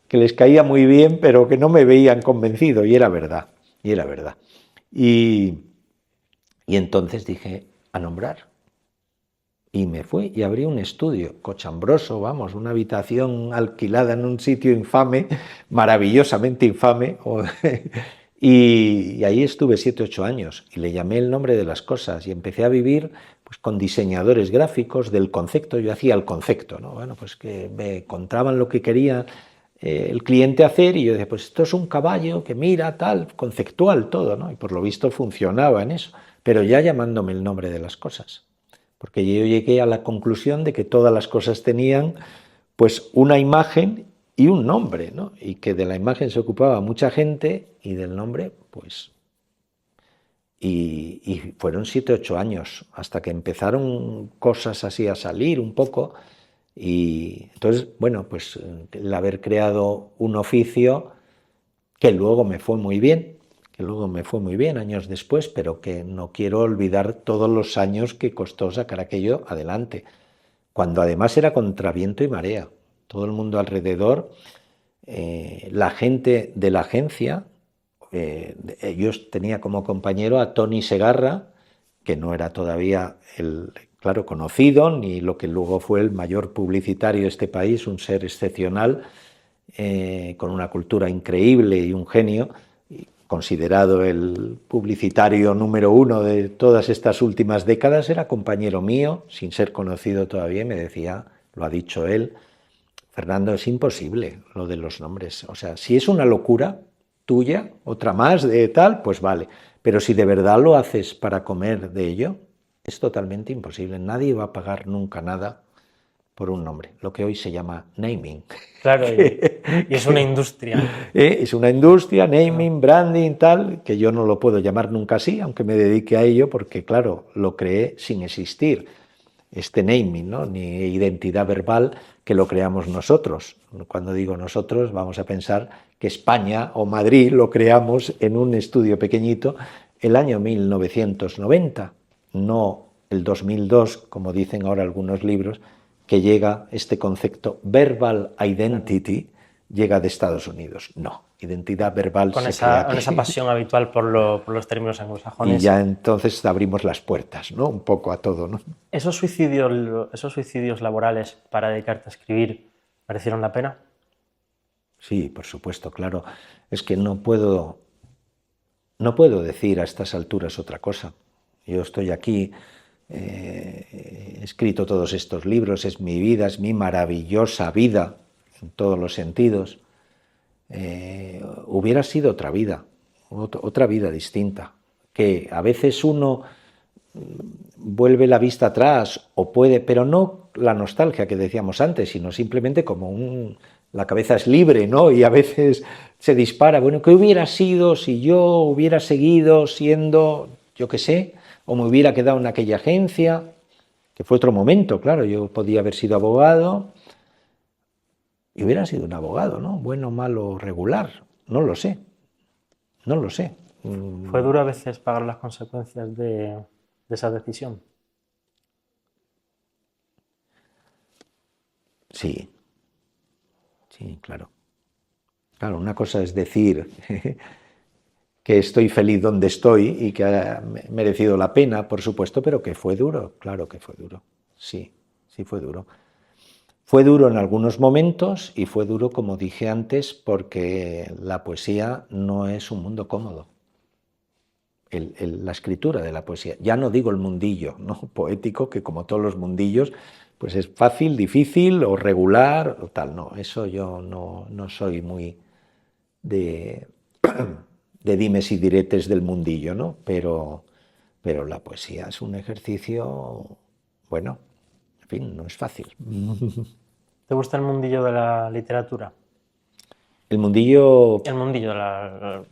que les caía muy bien, pero que no me veían convencido, y era verdad. Y entonces dije, a nombrar. Y me fui y abrí un estudio, cochambroso, vamos, una habitación alquilada en un sitio infame, maravillosamente infame, y ahí estuve 7 u 8 años, y le llamé el nombre de las cosas, y empecé a vivir pues, con diseñadores gráficos del concepto, yo hacía el concepto, ¿no? Bueno, pues que me contaban lo que quería el cliente hacer, y yo decía, pues esto es un caballo que mira, tal, conceptual todo, ¿no? Y por lo visto funcionaba en eso, pero ya llamándome el nombre de las cosas, porque yo llegué a la conclusión de que todas las cosas tenían pues una imagen y un nombre, ¿no? Y que de la imagen se ocupaba mucha gente y del nombre, pues... Y fueron 7 u 8 años, hasta que empezaron cosas así a salir un poco. Y entonces, bueno, pues el haber creado un oficio que luego me fue muy bien, años después, pero que no quiero olvidar todos los años que costó sacar aquello adelante, cuando además era contra viento y marea. Todo el mundo alrededor, la gente de la agencia, yo tenía como compañero a Tony Segarra, que no era todavía conocido, ni lo que luego fue el mayor publicitario de este país, un ser excepcional, con una cultura increíble y un genio, considerado el publicitario número 1 de todas estas últimas décadas, era compañero mío, sin ser conocido todavía, y me decía, lo ha dicho él: Fernando, es imposible lo de los nombres. O sea, si es una locura tuya, otra más de tal, pues vale. Pero si de verdad lo haces para comer de ello, es totalmente imposible. Nadie va a pagar nunca nada por un nombre, lo que hoy se llama naming. Claro, y es una industria. Es una industria, naming, branding, tal, que yo no lo puedo llamar nunca así, aunque me dedique a ello, porque claro, lo creé sin existir. Este naming, ¿no? Ni identidad verbal, que lo creamos nosotros. Cuando digo nosotros, vamos a pensar que España o Madrid lo creamos en un estudio pequeñito el año 1990, no el 2002, como dicen ahora algunos libros, que llega este concepto verbal identity, llega de Estados Unidos. No, identidad verbal con se crea aquí. Con esa pasión habitual por los términos anglosajones. Y ya entonces abrimos las puertas, ¿no? Un poco a todo, ¿no? ¿Esos suicidios laborales para dedicarte a escribir merecieron la pena? Sí, por supuesto, claro. Es que no puedo decir a estas alturas otra cosa. Yo estoy aquí, he escrito todos estos libros, es mi vida, es mi maravillosa vida, en todos los sentidos. Hubiera sido otra vida distinta, que a veces uno vuelve la vista atrás o puede, pero no la nostalgia que decíamos antes, sino simplemente como la cabeza es libre, ¿no? Y a veces se dispara, bueno, ¿qué hubiera sido si yo hubiera seguido siendo, yo qué sé, o me hubiera quedado en aquella agencia? Que fue otro momento, claro, yo podía haber sido abogado y hubiera sido un abogado, ¿no? Bueno, malo, regular, no lo sé. ¿Fue duro a veces pagar las consecuencias de esa decisión? Sí, claro. Claro, una cosa es decir que estoy feliz donde estoy y que ha merecido la pena, por supuesto, pero que fue duro, claro que fue duro. Sí fue duro. Fue duro en algunos momentos y fue duro, como dije antes, porque la poesía no es un mundo cómodo. La escritura de la poesía, ya no digo el mundillo, ¿no? Poético, que como todos los mundillos, pues es fácil, difícil o regular o tal. No, eso yo no soy muy de dimes y diretes del mundillo, ¿no? Pero la poesía es un ejercicio, bueno, en fin, no es fácil. ¿Te gusta el mundillo de la literatura? El mundillo... El mundillo de la...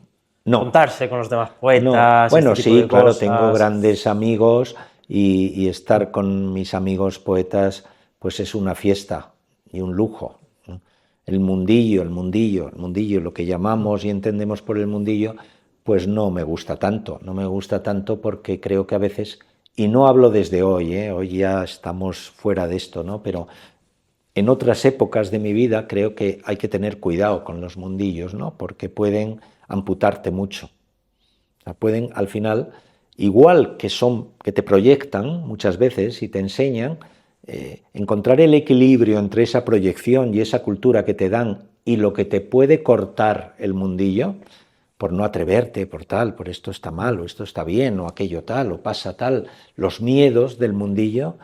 No. Contarse con los demás poetas. No. Bueno, este tipo sí, de claro, cosas. tengo grandes amigos y estar con mis amigos poetas pues es una fiesta y un lujo. El mundillo, lo que llamamos y entendemos por el mundillo, pues no me gusta tanto. No me gusta tanto porque creo que a veces, y no hablo desde hoy, hoy ya estamos fuera de esto, ¿no? Pero en otras épocas de mi vida creo que hay que tener cuidado con los mundillos, ¿no? Porque pueden amputarte mucho. O sea, pueden, al final, igual que te proyectan muchas veces y te enseñan, encontrar el equilibrio entre esa proyección y esa cultura que te dan y lo que te puede cortar el mundillo, por no atreverte, por tal, por esto está mal, o esto está bien, o aquello tal, o pasa tal, los miedos del mundillo.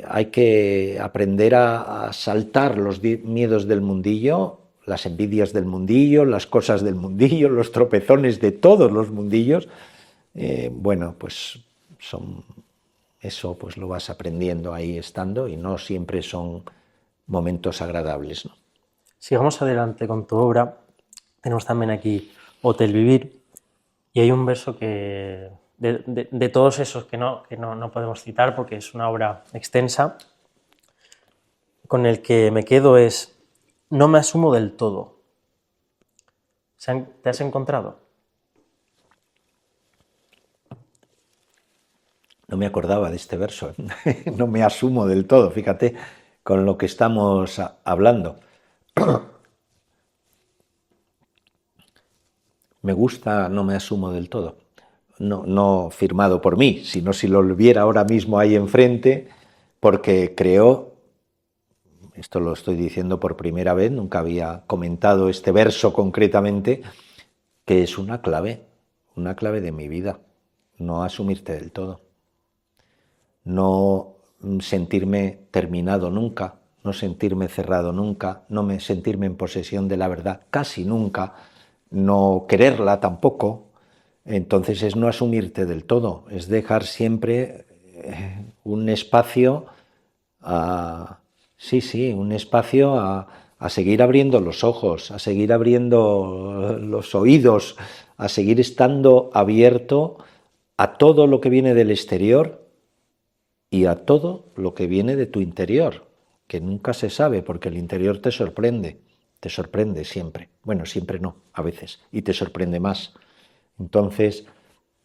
Hay que aprender a saltar los miedos del mundillo, las envidias del mundillo, las cosas del mundillo, los tropezones de todos los mundillos. Bueno, pues eso pues lo vas aprendiendo ahí estando y no siempre son momentos agradables, ¿no? Sigamos adelante con tu obra. Tenemos también aquí Hotel Vivir y hay un verso que de todos esos que no podemos citar porque es una obra extensa, con el que me quedo es: no me asumo del todo. ¿Te has encontrado? No me acordaba de este verso, no me asumo del todo, fíjate, con lo que estamos hablando. Me gusta, no me asumo del todo. No firmado por mí, sino si lo viera ahora mismo ahí enfrente, porque creo esto lo estoy diciendo por primera vez, nunca había comentado este verso concretamente, que es una clave de mi vida, no asumirte del todo, no sentirme terminado nunca, no sentirme cerrado nunca, no sentirme en posesión de la verdad casi nunca, no quererla tampoco. Entonces es no asumirte del todo, es dejar siempre un espacio un espacio a seguir abriendo los ojos, a seguir abriendo los oídos, a seguir estando abierto a todo lo que viene del exterior y a todo lo que viene de tu interior, que nunca se sabe porque el interior te sorprende siempre. Bueno, siempre no, a veces, y te sorprende más. Entonces,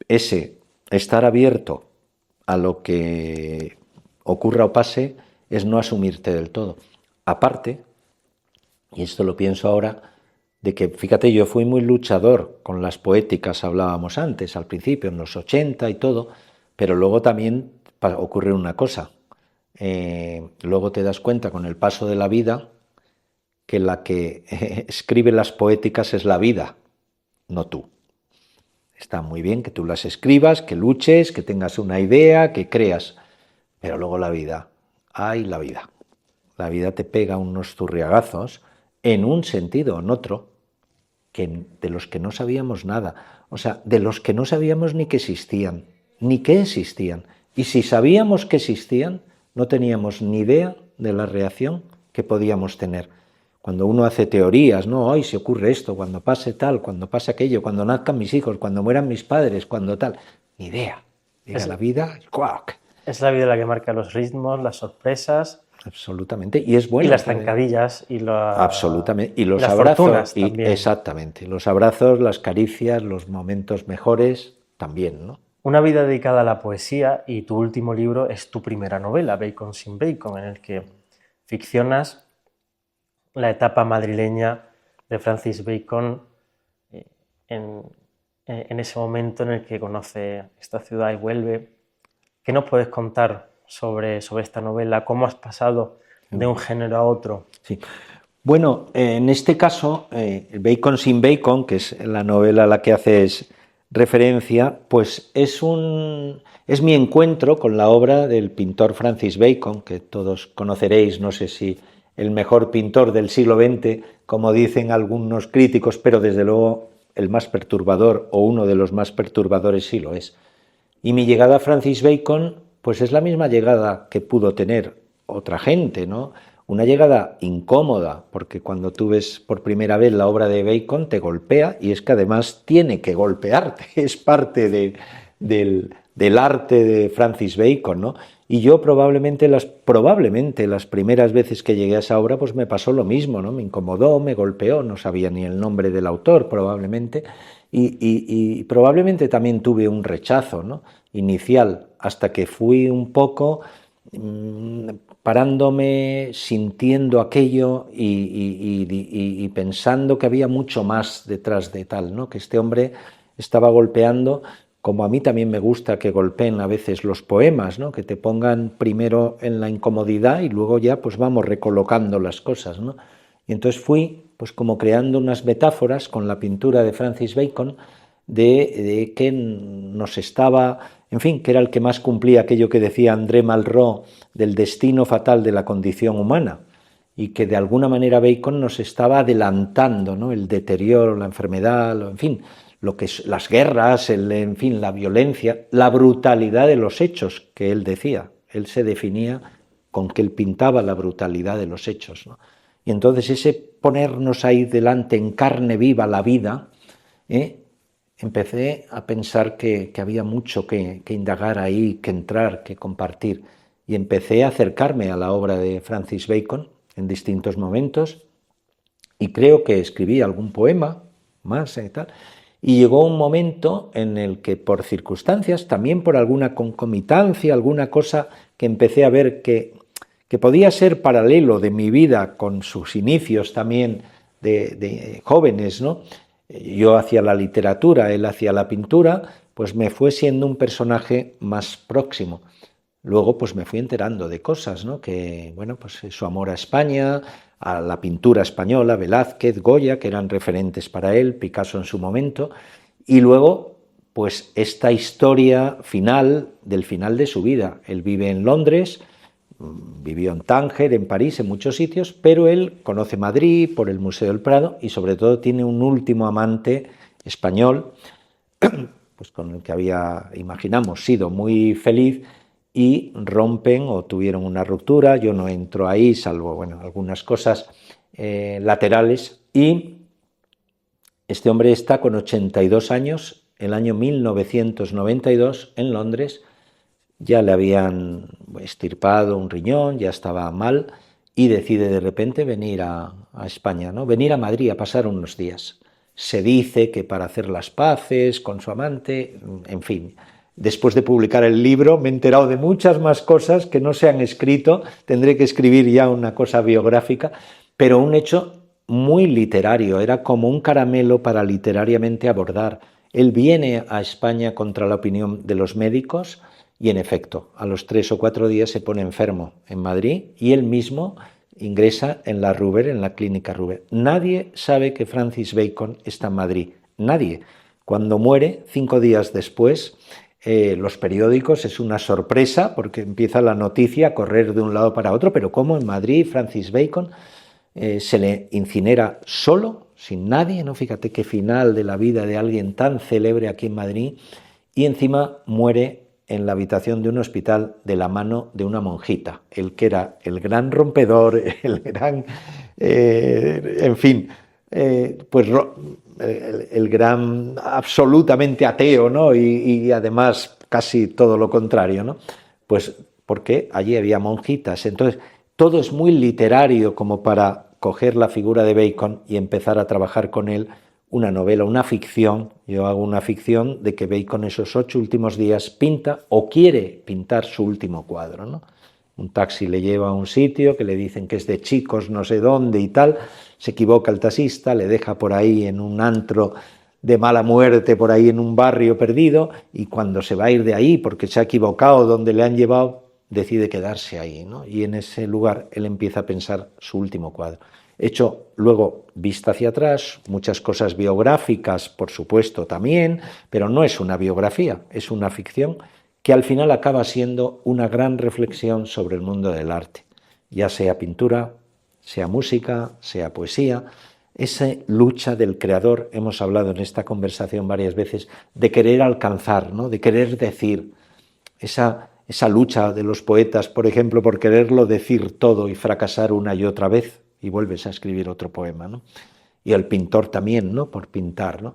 ese estar abierto a lo que ocurra o pase es no asumirte del todo. Aparte, y esto lo pienso ahora, de que, fíjate, yo fui muy luchador con las poéticas, hablábamos antes, al principio, en los 80 y todo, pero luego también ocurre una cosa. Luego te das cuenta con el paso de la vida que la que escribe las poéticas es la vida, no tú. Está muy bien que tú las escribas, que luches, que tengas una idea, que creas, pero luego la vida, ¡ay, la vida! La vida te pega unos zurriagazos en un sentido o en otro, de los que no sabíamos nada, o sea, de los que no sabíamos ni que existían, ni que existían. Y si sabíamos que existían, no teníamos ni idea de la reacción que podíamos tener. Cuando uno hace teorías, ¿no? Hoy se ocurre esto, cuando pase tal, cuando pase aquello, cuando nazcan mis hijos, cuando mueran mis padres, cuando tal. Ni idea. Llega la vida, ¡cuac! Es la vida la que marca los ritmos, las sorpresas. Absolutamente. Y es bueno. Y las zancadillas y absolutamente. Y los las abrazos. también. Exactamente. Los abrazos, las caricias, los momentos mejores también, ¿no? Una vida dedicada a la poesía, y tu último libro es tu primera novela, Bacon sin Bacon, en el que ficcionas la etapa madrileña de Francis Bacon en ese momento en el que conoce esta ciudad y vuelve. ¿Qué nos puedes contar sobre esta novela? ¿Cómo has pasado de un género a otro? Sí. Bueno, en este caso, Bacon sin Bacon, que es la novela a la que haces referencia, pues es mi encuentro con la obra del pintor Francis Bacon, que todos conoceréis, no sé si el mejor pintor del siglo XX, como dicen algunos críticos, pero desde luego el más perturbador o uno de los más perturbadores sí lo es. Y mi llegada a Francis Bacon, pues es la misma llegada que pudo tener otra gente, ¿no? Una llegada incómoda, porque cuando tú ves por primera vez la obra de Bacon te golpea, y es que además tiene que golpearte, es parte del arte de Francis Bacon, ¿no? Y yo probablemente las primeras veces que llegué a esa obra pues me pasó lo mismo, ¿no? Me incomodó, me golpeó, no sabía ni el nombre del autor probablemente, y probablemente también tuve un rechazo, ¿no? Inicial, hasta que fui un poco parándome, sintiendo aquello y pensando que había mucho más detrás de tal, ¿no? Que este hombre estaba golpeando, como a mí también me gusta que golpeen a veces los poemas, ¿no? Que te pongan primero en la incomodidad y luego ya pues vamos recolocando las cosas, ¿no? Y entonces fui pues como creando unas metáforas con la pintura de Francis Bacon de que nos estaba, en fin, que era el que más cumplía aquello que decía André Malraux del destino fatal de la condición humana, y que de alguna manera Bacon nos estaba adelantando, ¿no? El deterioro, la enfermedad, en fin, lo que es las guerras, en fin, la violencia, la brutalidad de los hechos que él decía. Él se definía con que él pintaba la brutalidad de los hechos, ¿no? Y entonces ese ponernos ahí delante en carne viva la vida, empecé a pensar que había mucho que indagar ahí, que entrar, que compartir. Y empecé a acercarme a la obra de Francis Bacon en distintos momentos, y creo que escribí algún poema más y tal. Y llegó un momento en el que por circunstancias, también por alguna concomitancia, alguna cosa que empecé a ver que podía ser paralelo de mi vida con sus inicios también de jóvenes, ¿no? Yo hacia la literatura, él hacia la pintura, pues me fue siendo un personaje más próximo. luego pues me fui enterando de cosas, ¿no? Que, bueno, pues su amor a España, a la pintura española, Velázquez, Goya, que eran referentes para él, Picasso en su momento, y luego pues esta historia final, del final de su vida. Él vive en Londres, vivió en Tánger, en París, en muchos sitios, pero él conoce Madrid por el Museo del Prado y sobre todo tiene un último amante español, pues con el que había, imaginamos, sido muy feliz, y rompen o tuvieron una ruptura. Yo no entro ahí, salvo, bueno, algunas cosas laterales, y este hombre está con 82 años, el año 1992, en Londres. Ya le habían extirpado un riñón, ya estaba mal, y decide de repente venir a España, ¿no? Venir a Madrid a pasar unos días. Se dice que para hacer las paces con su amante, en fin. Después de publicar el libro me he enterado de muchas más cosas que no se han escrito, tendré que escribir ya una cosa biográfica, pero un hecho muy literario, era como un caramelo para literariamente abordar. Él viene a España contra la opinión de los médicos y, en efecto, a los 3 o 4 días se pone enfermo en Madrid y él mismo ingresa en la Ruber, en la clínica Ruber. Nadie sabe que Francis Bacon está en Madrid, nadie. Cuando muere, 5 días después, los periódicos es una sorpresa porque empieza la noticia a correr de un lado para otro, pero ¿cómo en Madrid Francis Bacon? Se le incinera solo, sin nadie, ¿no? Fíjate qué final de la vida de alguien tan célebre aquí en Madrid, y encima muere en la habitación de un hospital de la mano de una monjita, el que era el gran rompedor, el gran, en fin, pues el gran absolutamente ateo, ¿no? Y además casi todo lo contrario, ¿no? Pues porque allí había monjitas. Entonces, todo es muy literario como para coger la figura de Bacon y empezar a trabajar con él una novela, una ficción. Yo hago una ficción de que Bacon esos 8 últimos días pinta o quiere pintar su último cuadro, ¿no? Un taxi le lleva a un sitio que le dicen que es de chicos no sé dónde y tal, se equivoca el taxista, le deja por ahí en un antro de mala muerte, por ahí en un barrio perdido, y cuando se va a ir de ahí porque se ha equivocado donde le han llevado, decide quedarse ahí, ¿no? Y en ese lugar él empieza a pensar su último cuadro. Hecho luego vista hacia atrás, muchas cosas biográficas, por supuesto, también, pero no es una biografía, es una ficción que al final acaba siendo una gran reflexión sobre el mundo del arte, ya sea pintura, sea música, sea poesía. Esa lucha del creador, hemos hablado en esta conversación varias veces, de querer alcanzar, ¿no? De querer decir, esa lucha de los poetas, por ejemplo, por quererlo decir todo y fracasar una y otra vez, y vuelves a escribir otro poema, ¿no? Y el pintor también, ¿no? Por pintar, ¿no?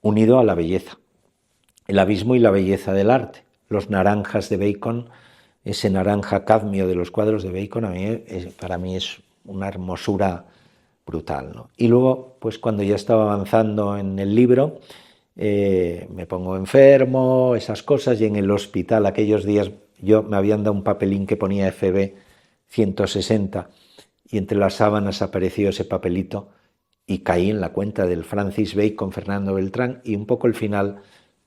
Unido a la belleza, el abismo y la belleza del arte. Los naranjas de Bacon, ese naranja cadmio de los cuadros de Bacon, para mí es una hermosura brutal, ¿no? Y luego, pues cuando ya estaba avanzando en el libro, me pongo enfermo, esas cosas, y en el hospital aquellos días me habían dado un papelín que ponía FB 160, y entre las sábanas apareció ese papelito y caí en la cuenta del Francis Bacon, Fernando Beltrán, y un poco al final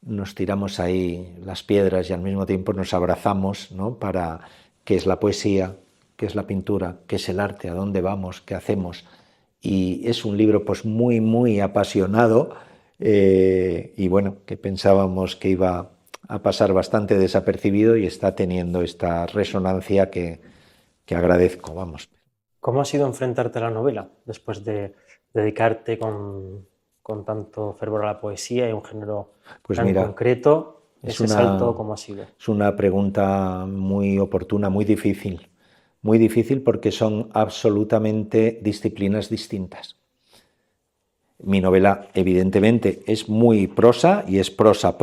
nos tiramos ahí las piedras y al mismo tiempo nos abrazamos, ¿no? Para qué es la poesía, qué es la pintura, qué es el arte, a dónde vamos, qué hacemos. Y es un libro pues muy, muy apasionado, y bueno, que pensábamos que iba a pasar bastante desapercibido y está teniendo esta resonancia que agradezco, vamos. ¿Cómo ha sido enfrentarte a la novela después de dedicarte con tanto fervor a la poesía y un género pues tan mira, concreto? ¿Ese salto cómo ha sido? Es una pregunta muy oportuna, muy difícil porque son absolutamente disciplinas distintas. Mi novela, evidentemente, es muy prosa y es prosa,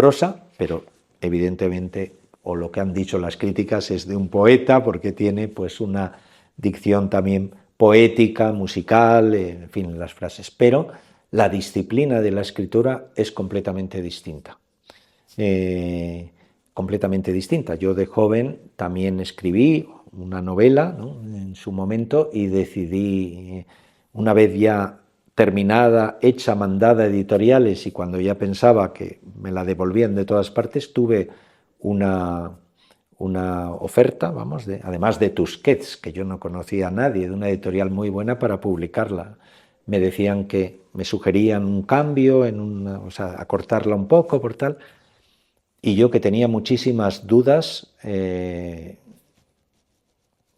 pero evidentemente, o lo que han dicho las críticas, es de un poeta porque tiene pues una dicción también poética, musical, en fin, las frases. Pero la disciplina de la escritura es completamente distinta. Completamente distinta. Yo de joven también escribí una novela, ¿no? En su momento, y decidí, una vez ya terminada, hecha, mandada a editoriales, y cuando ya pensaba que me la devolvían de todas partes, tuve una una oferta, vamos, además de Tusquets, que yo no conocía a nadie, de una editorial muy buena para publicarla. Me decían que me sugerían un cambio, o sea, acortarla un poco, por tal. Y yo, que tenía muchísimas dudas,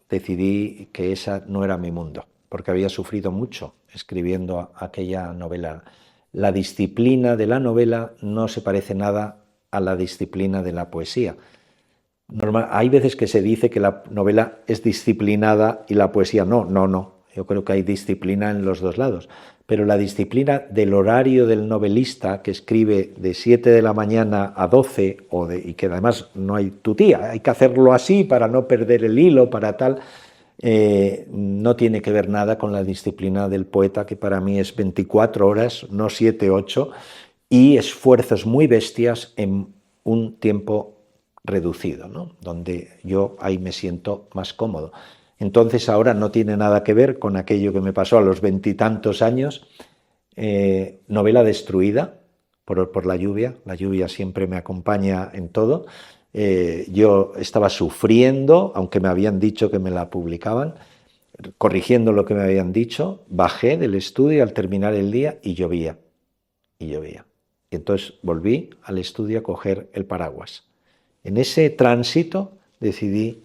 decidí que esa no era mi mundo, porque había sufrido mucho escribiendo aquella novela. La disciplina de la novela no se parece nada a la disciplina de la poesía. Hay veces que se dice que la novela es disciplinada y la poesía no. Yo creo que hay disciplina en los dos lados. Pero la disciplina del horario del novelista que escribe de 7 de la mañana a 12, y que además no hay tutía, hay que hacerlo así para no perder el hilo, para tal, no tiene que ver nada con la disciplina del poeta, que para mí es 24 horas, no 7, 8, y esfuerzos muy bestias en un tiempo reducido, ¿no? Donde yo ahí me siento más cómodo. Entonces ahora no tiene nada que ver con aquello que me pasó a los 20 y tantos años. Novela destruida por la lluvia siempre me acompaña en todo. Yo estaba sufriendo, aunque me habían dicho que me la publicaban, corrigiendo lo que me habían dicho, bajé del estudio al terminar el día y llovía. Y entonces volví al estudio a coger el paraguas. En ese tránsito decidí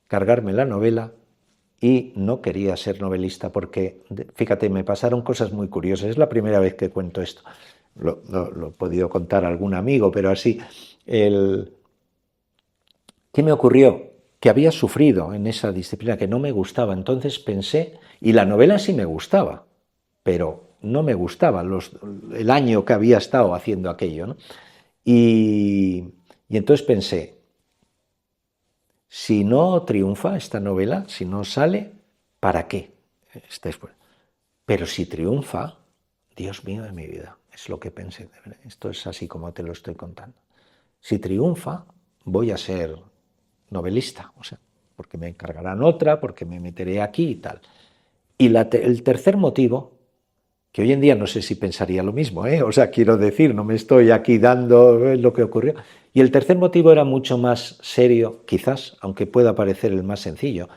cargarme la novela y no quería ser novelista porque, fíjate, me pasaron cosas muy curiosas. Es la primera vez que cuento esto. Lo he podido contar a algún amigo, pero así. ¿Qué me ocurrió? Que había sufrido en esa disciplina, que no me gustaba. Entonces pensé, y la novela sí me gustaba, pero no me gustaba el año que había estado haciendo aquello, ¿no? Y entonces pensé, si no triunfa esta novela, si no sale, ¿para qué? Pero si triunfa, Dios mío de mi vida, es lo que pensé. Esto es así como te lo estoy contando. Si triunfa, voy a ser novelista, o sea, porque me encargarán otra, porque me meteré aquí y tal. Y el tercer motivo, que hoy en día no sé si pensaría lo mismo, o sea, quiero decir, no me estoy aquí dando lo que ocurrió. Y el tercer motivo era mucho más serio, quizás, aunque pueda parecer el más sencillo.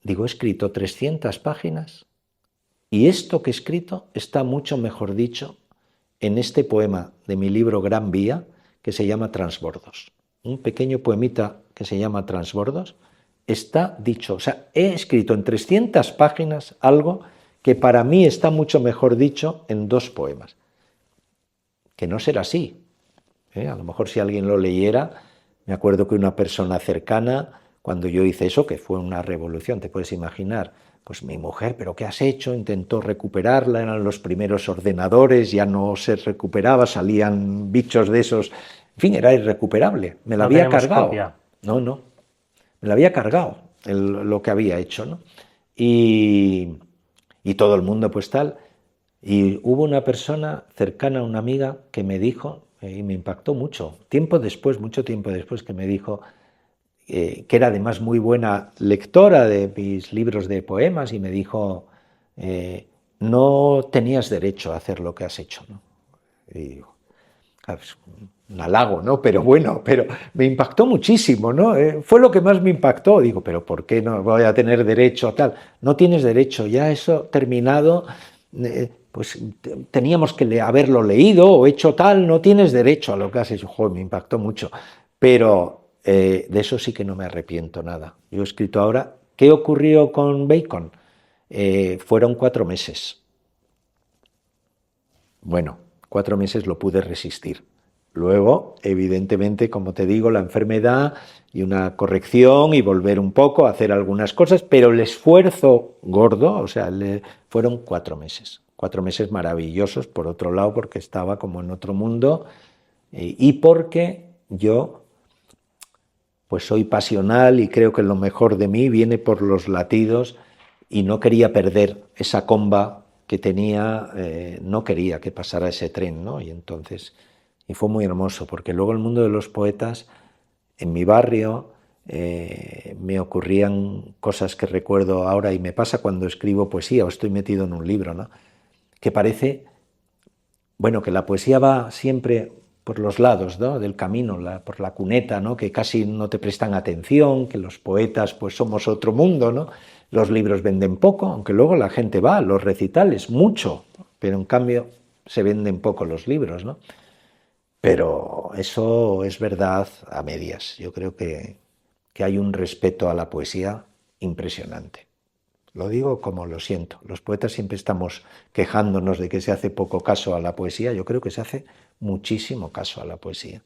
Digo, he escrito 300 páginas y esto que he escrito está mucho mejor dicho en este poema de mi libro Gran Vía, que se llama Transbordos. Un pequeño poemita que se llama Transbordos está dicho, o sea, he escrito en 300 páginas algo que para mí está mucho mejor dicho en 2 poemas. Que no será así. A lo mejor si alguien lo leyera, me acuerdo que una persona cercana, cuando yo hice eso, que fue una revolución, te puedes imaginar, pues mi mujer, ¿pero qué has hecho? Intentó recuperarla, eran los primeros ordenadores, ya no se recuperaba, salían bichos de esos, en fin, era irrecuperable, me la había cargado. Copia. No, me la había cargado lo que había hecho, ¿no? Y todo el mundo pues tal, y hubo una persona cercana, una amiga, que me dijo, y me impactó mucho mucho tiempo después, que me dijo que era además muy buena lectora de mis libros de poemas, y me dijo, no tenías derecho a hacer lo que has hecho, ¿no? Y digo, un halago, ¿no? Pero bueno, pero me impactó muchísimo, ¿no? Fue lo que más me impactó. Digo, pero ¿por qué no voy a tener derecho a tal? No tienes derecho, ya eso terminado, pues teníamos que haberlo leído o hecho tal, no tienes derecho a lo que has hecho. Joder, me impactó mucho, pero de eso sí que no me arrepiento nada. Yo he escrito ahora, ¿qué ocurrió con Bacon? Fueron 4 meses. Bueno, 4 meses lo pude resistir. Luego, evidentemente, como te digo, la enfermedad y una corrección y volver un poco a hacer algunas cosas, pero el esfuerzo gordo, o sea, fueron 4 meses. 4 meses maravillosos, por otro lado, porque estaba como en otro mundo y porque yo pues soy pasional y creo que lo mejor de mí viene por los latidos y no quería perder esa comba que tenía, no quería que pasara ese tren, ¿no? Y fue muy hermoso, porque luego el mundo de los poetas, en mi barrio, me ocurrían cosas que recuerdo ahora, y me pasa cuando escribo poesía o estoy metido en un libro, ¿no? Que parece, bueno, que la poesía va siempre por los lados, ¿no?, del camino, por la cuneta, ¿no?, que casi no te prestan atención, que los poetas pues somos otro mundo, ¿no? Los libros venden poco, aunque luego la gente va a los recitales, mucho, pero en cambio se venden poco los libros, ¿no? Pero eso es verdad a medias. Yo creo que hay un respeto a la poesía impresionante. Lo digo como lo siento. Los poetas siempre estamos quejándonos de que se hace poco caso a la poesía. Yo creo que se hace muchísimo caso a la poesía.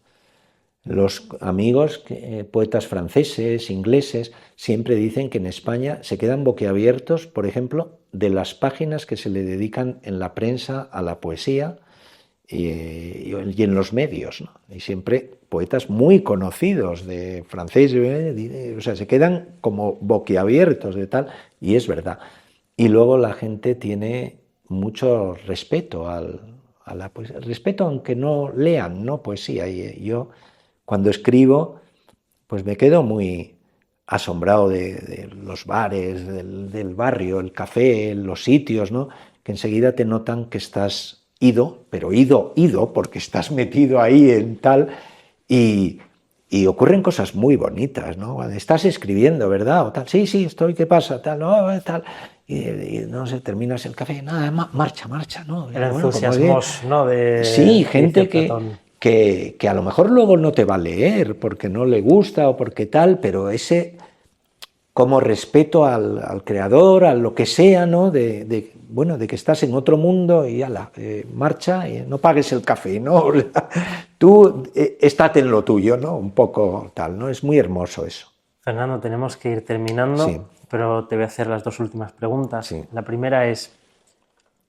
Los amigos, poetas franceses, ingleses, siempre dicen que en España se quedan boquiabiertos, por ejemplo, de las páginas que se le dedican en la prensa a la poesía y en los medios, ¿no? Y siempre poetas muy conocidos de francés, o sea, se quedan como boquiabiertos de tal, y es verdad. Y luego la gente tiene mucho respeto a la poesía, respeto aunque no lean, ¿no?, poesía. Y yo, cuando escribo, pues me quedo muy asombrado de los bares, del barrio, el café, los sitios, ¿no?, que enseguida te notan que estás ido, pero ido, porque estás metido ahí en tal, y ocurren cosas muy bonitas, ¿no? Cuando estás escribiendo, ¿verdad? O tal, sí, estoy, ¿qué pasa? Tal, no, tal, y no sé, terminas el café, nada, marcha, ¿no? El Bueno, entusiasmo, ¿no? sí, gente Platón. que a lo mejor luego no te va a leer porque no le gusta o porque tal, pero ese como respeto al creador, a lo que sea, ¿no?, bueno, de que estás en otro mundo y ala, marcha, y no pagues el café, ¿no? Tú estate en lo tuyo, ¿no? Un poco tal, ¿no? Es muy hermoso eso. Fernando, tenemos que ir terminando, Sí. pero te voy a hacer las dos últimas preguntas. Sí. La primera es,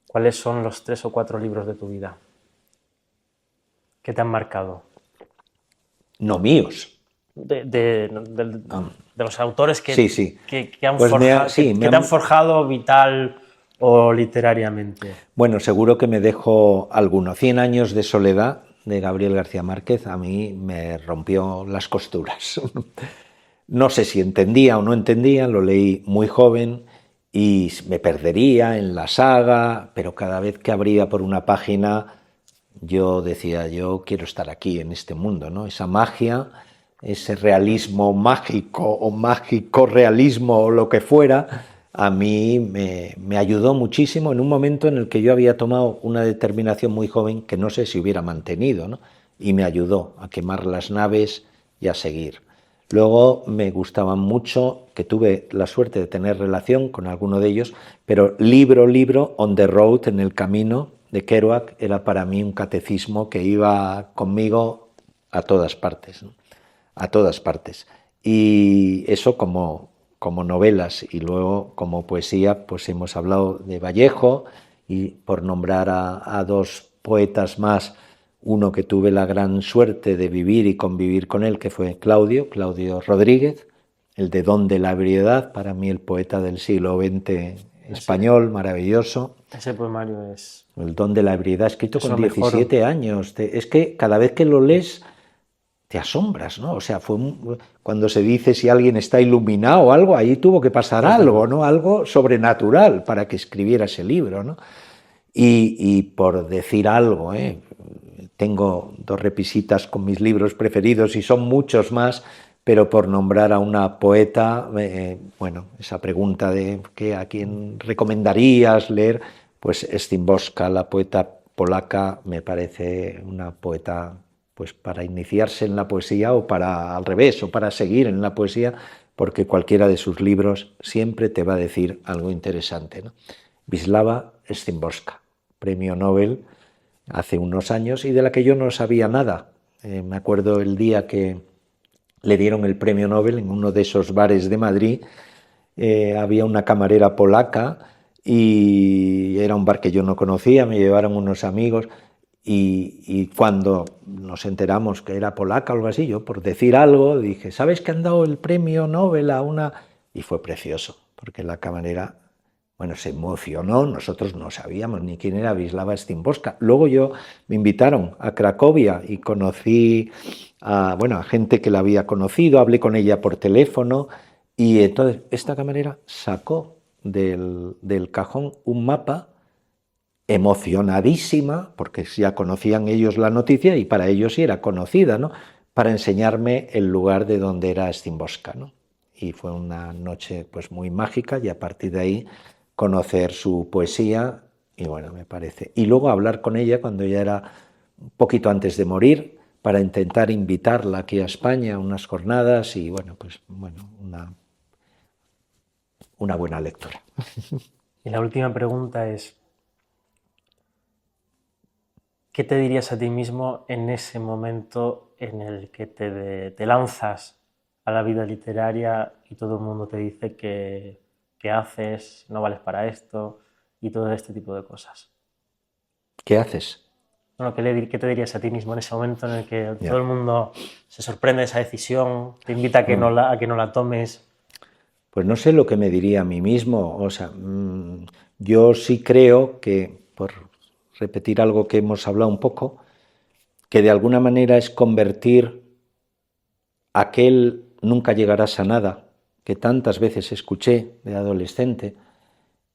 ¿cuáles son los 3 o 4 libros de tu vida que te han marcado? No míos. De los autores que, Sí. que han Pues forjado, que te han forjado vital o literariamente. Bueno, seguro que me dejo alguno. 100 años de soledad, de Gabriel García Márquez, a mí me rompió las costuras. No sé si entendía o no entendía, lo leí muy joven y me perdería en la saga, pero cada vez que abría por una página yo decía, yo quiero estar aquí en este mundo, ¿no? Esa magia, ese realismo mágico o mágico realismo o lo que fuera, a mí me ayudó muchísimo en un momento en el que yo había tomado una determinación muy joven que no sé si hubiera mantenido, ¿no? Y me ayudó a quemar las naves y a seguir. Luego me gustaban mucho, que tuve la suerte de tener relación con alguno de ellos, pero libro, On the Road, en el camino, de Kerouac, era para mí un catecismo que iba conmigo a todas partes, ¿no? A todas partes. Y eso como novelas, y luego como poesía, pues hemos hablado de Vallejo, y por nombrar a dos poetas más, uno que tuve la gran suerte de vivir y convivir con él, que fue Claudio Rodríguez, el de Don de la ebriedad, para mí el poeta del siglo XX español, maravilloso. Ese poemario es... El Don de la ebriedad, escrito con 17 años. Es que cada vez que lo lees te asombras, ¿no? O sea, cuando se dice si alguien está iluminado o algo, ahí tuvo que pasar algo, ¿no? Algo sobrenatural para que escribiera ese libro, ¿no? Y por decir algo, tengo 2 repisitas con mis libros preferidos y son muchos más, pero por nombrar a una poeta, bueno, esa pregunta de a quién recomendarías leer, pues Szymborska, la poeta polaca, me parece una poeta pues para iniciarse en la poesía o para al revés, o para seguir en la poesía, porque cualquiera de sus libros siempre te va a decir algo interesante, ¿no? Wisława Szymborska, premio Nobel hace unos años y de la que yo no sabía nada. Me acuerdo el día que le dieron el premio Nobel en uno de esos bares de Madrid, había una camarera polaca y era un bar que yo no conocía, me llevaron unos amigos y cuando nos enteramos que era polaca o algo así, yo por decir algo dije, ¿sabes que han dado el premio Nobel a una? Y fue precioso, porque la camarera, bueno, se emocionó, nosotros no sabíamos ni quién era Wisława Szymborska. Luego me invitaron a Cracovia y conocí a gente que la había conocido, hablé con ella por teléfono y entonces esta camarera sacó del cajón un mapa emocionadísima, porque ya conocían ellos la noticia y para ellos sí era conocida, ¿no? Para enseñarme el lugar de donde era Szymborska, ¿no? Y fue una noche pues muy mágica y a partir de ahí conocer su poesía y bueno, me parece. Y luego hablar con ella cuando ya era un poquito antes de morir para intentar invitarla aquí a España a unas jornadas y bueno, pues bueno, una buena lectura. Y la última pregunta es, ¿qué te dirías a ti mismo en ese momento en el que te lanzas a la vida literaria y todo el mundo te dice que haces, no vales para esto y todo este tipo de cosas? ¿Qué haces? Bueno, ¿qué te dirías a ti mismo en ese momento en el que Ya. todo el mundo se sorprende de esa decisión, te invita a que no la tomes? Pues no sé lo que me diría a mí mismo. O sea, yo sí creo que, por repetir algo que hemos hablado un poco, que de alguna manera es convertir aquel nunca llegarás a nada que tantas veces escuché de adolescente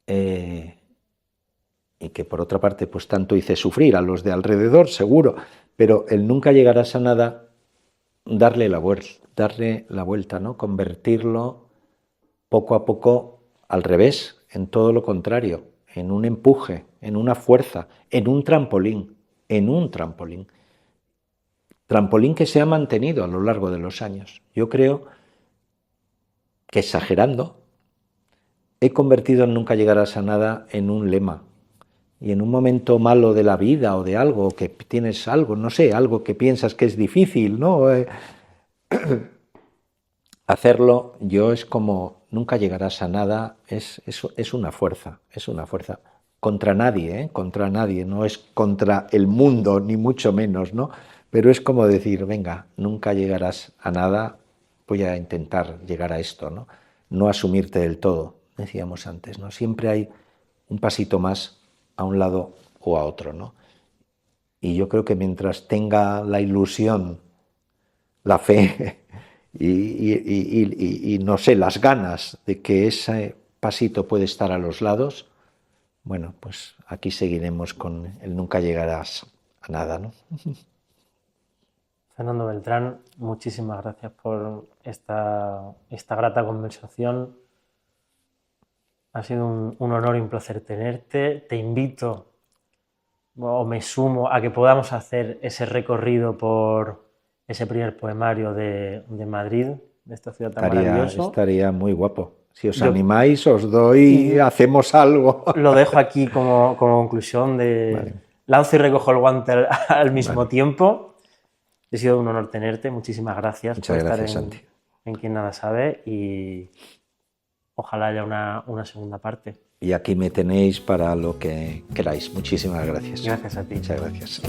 y que por otra parte pues tanto hice sufrir a los de alrededor, seguro, pero el nunca llegarás a nada, darle la vuelta, ¿no? Convertirlo poco a poco al revés, en todo lo contrario, en un empuje, en una fuerza, en un trampolín, trampolín que se ha mantenido a lo largo de los años. Yo creo que, exagerando, he convertido en nunca llegarás a nada en un lema. Y en un momento malo de la vida o de algo, que tienes algo, no sé, algo que piensas que es difícil, ¿no? Hacerlo, yo es como nunca llegarás a nada, es una fuerza, contra nadie, no es contra el mundo, ni mucho menos, ¿no? Pero es como decir, venga, nunca llegarás a nada, voy a intentar llegar a esto, ¿no? No asumirte del todo, decíamos antes, ¿no? Siempre hay un pasito más a un lado o a otro, ¿no? Y yo creo que mientras tenga la ilusión, la fe y no sé, las ganas de que ese pasito puede estar a los lados, bueno, pues aquí seguiremos con el nunca llegarás a nada, ¿no? Fernando Beltrán, muchísimas gracias por esta grata conversación. Ha sido un honor y un placer tenerte. Te invito o me sumo a que podamos hacer ese recorrido por ese primer poemario de Madrid, de esta ciudad tan maravillosa. Estaría muy guapo. Si os animáis, os doy, hacemos algo. Lo dejo aquí como conclusión de Vale. lanzo y recojo el guante al mismo tiempo. Ha sido un honor tenerte. Muchísimas gracias Muchas por gracias, estar Santi. en Quien Nada Sabe y ojalá haya una segunda parte. Y aquí me tenéis para lo que queráis. Muchísimas gracias. Gracias a ti. Muchas gracias.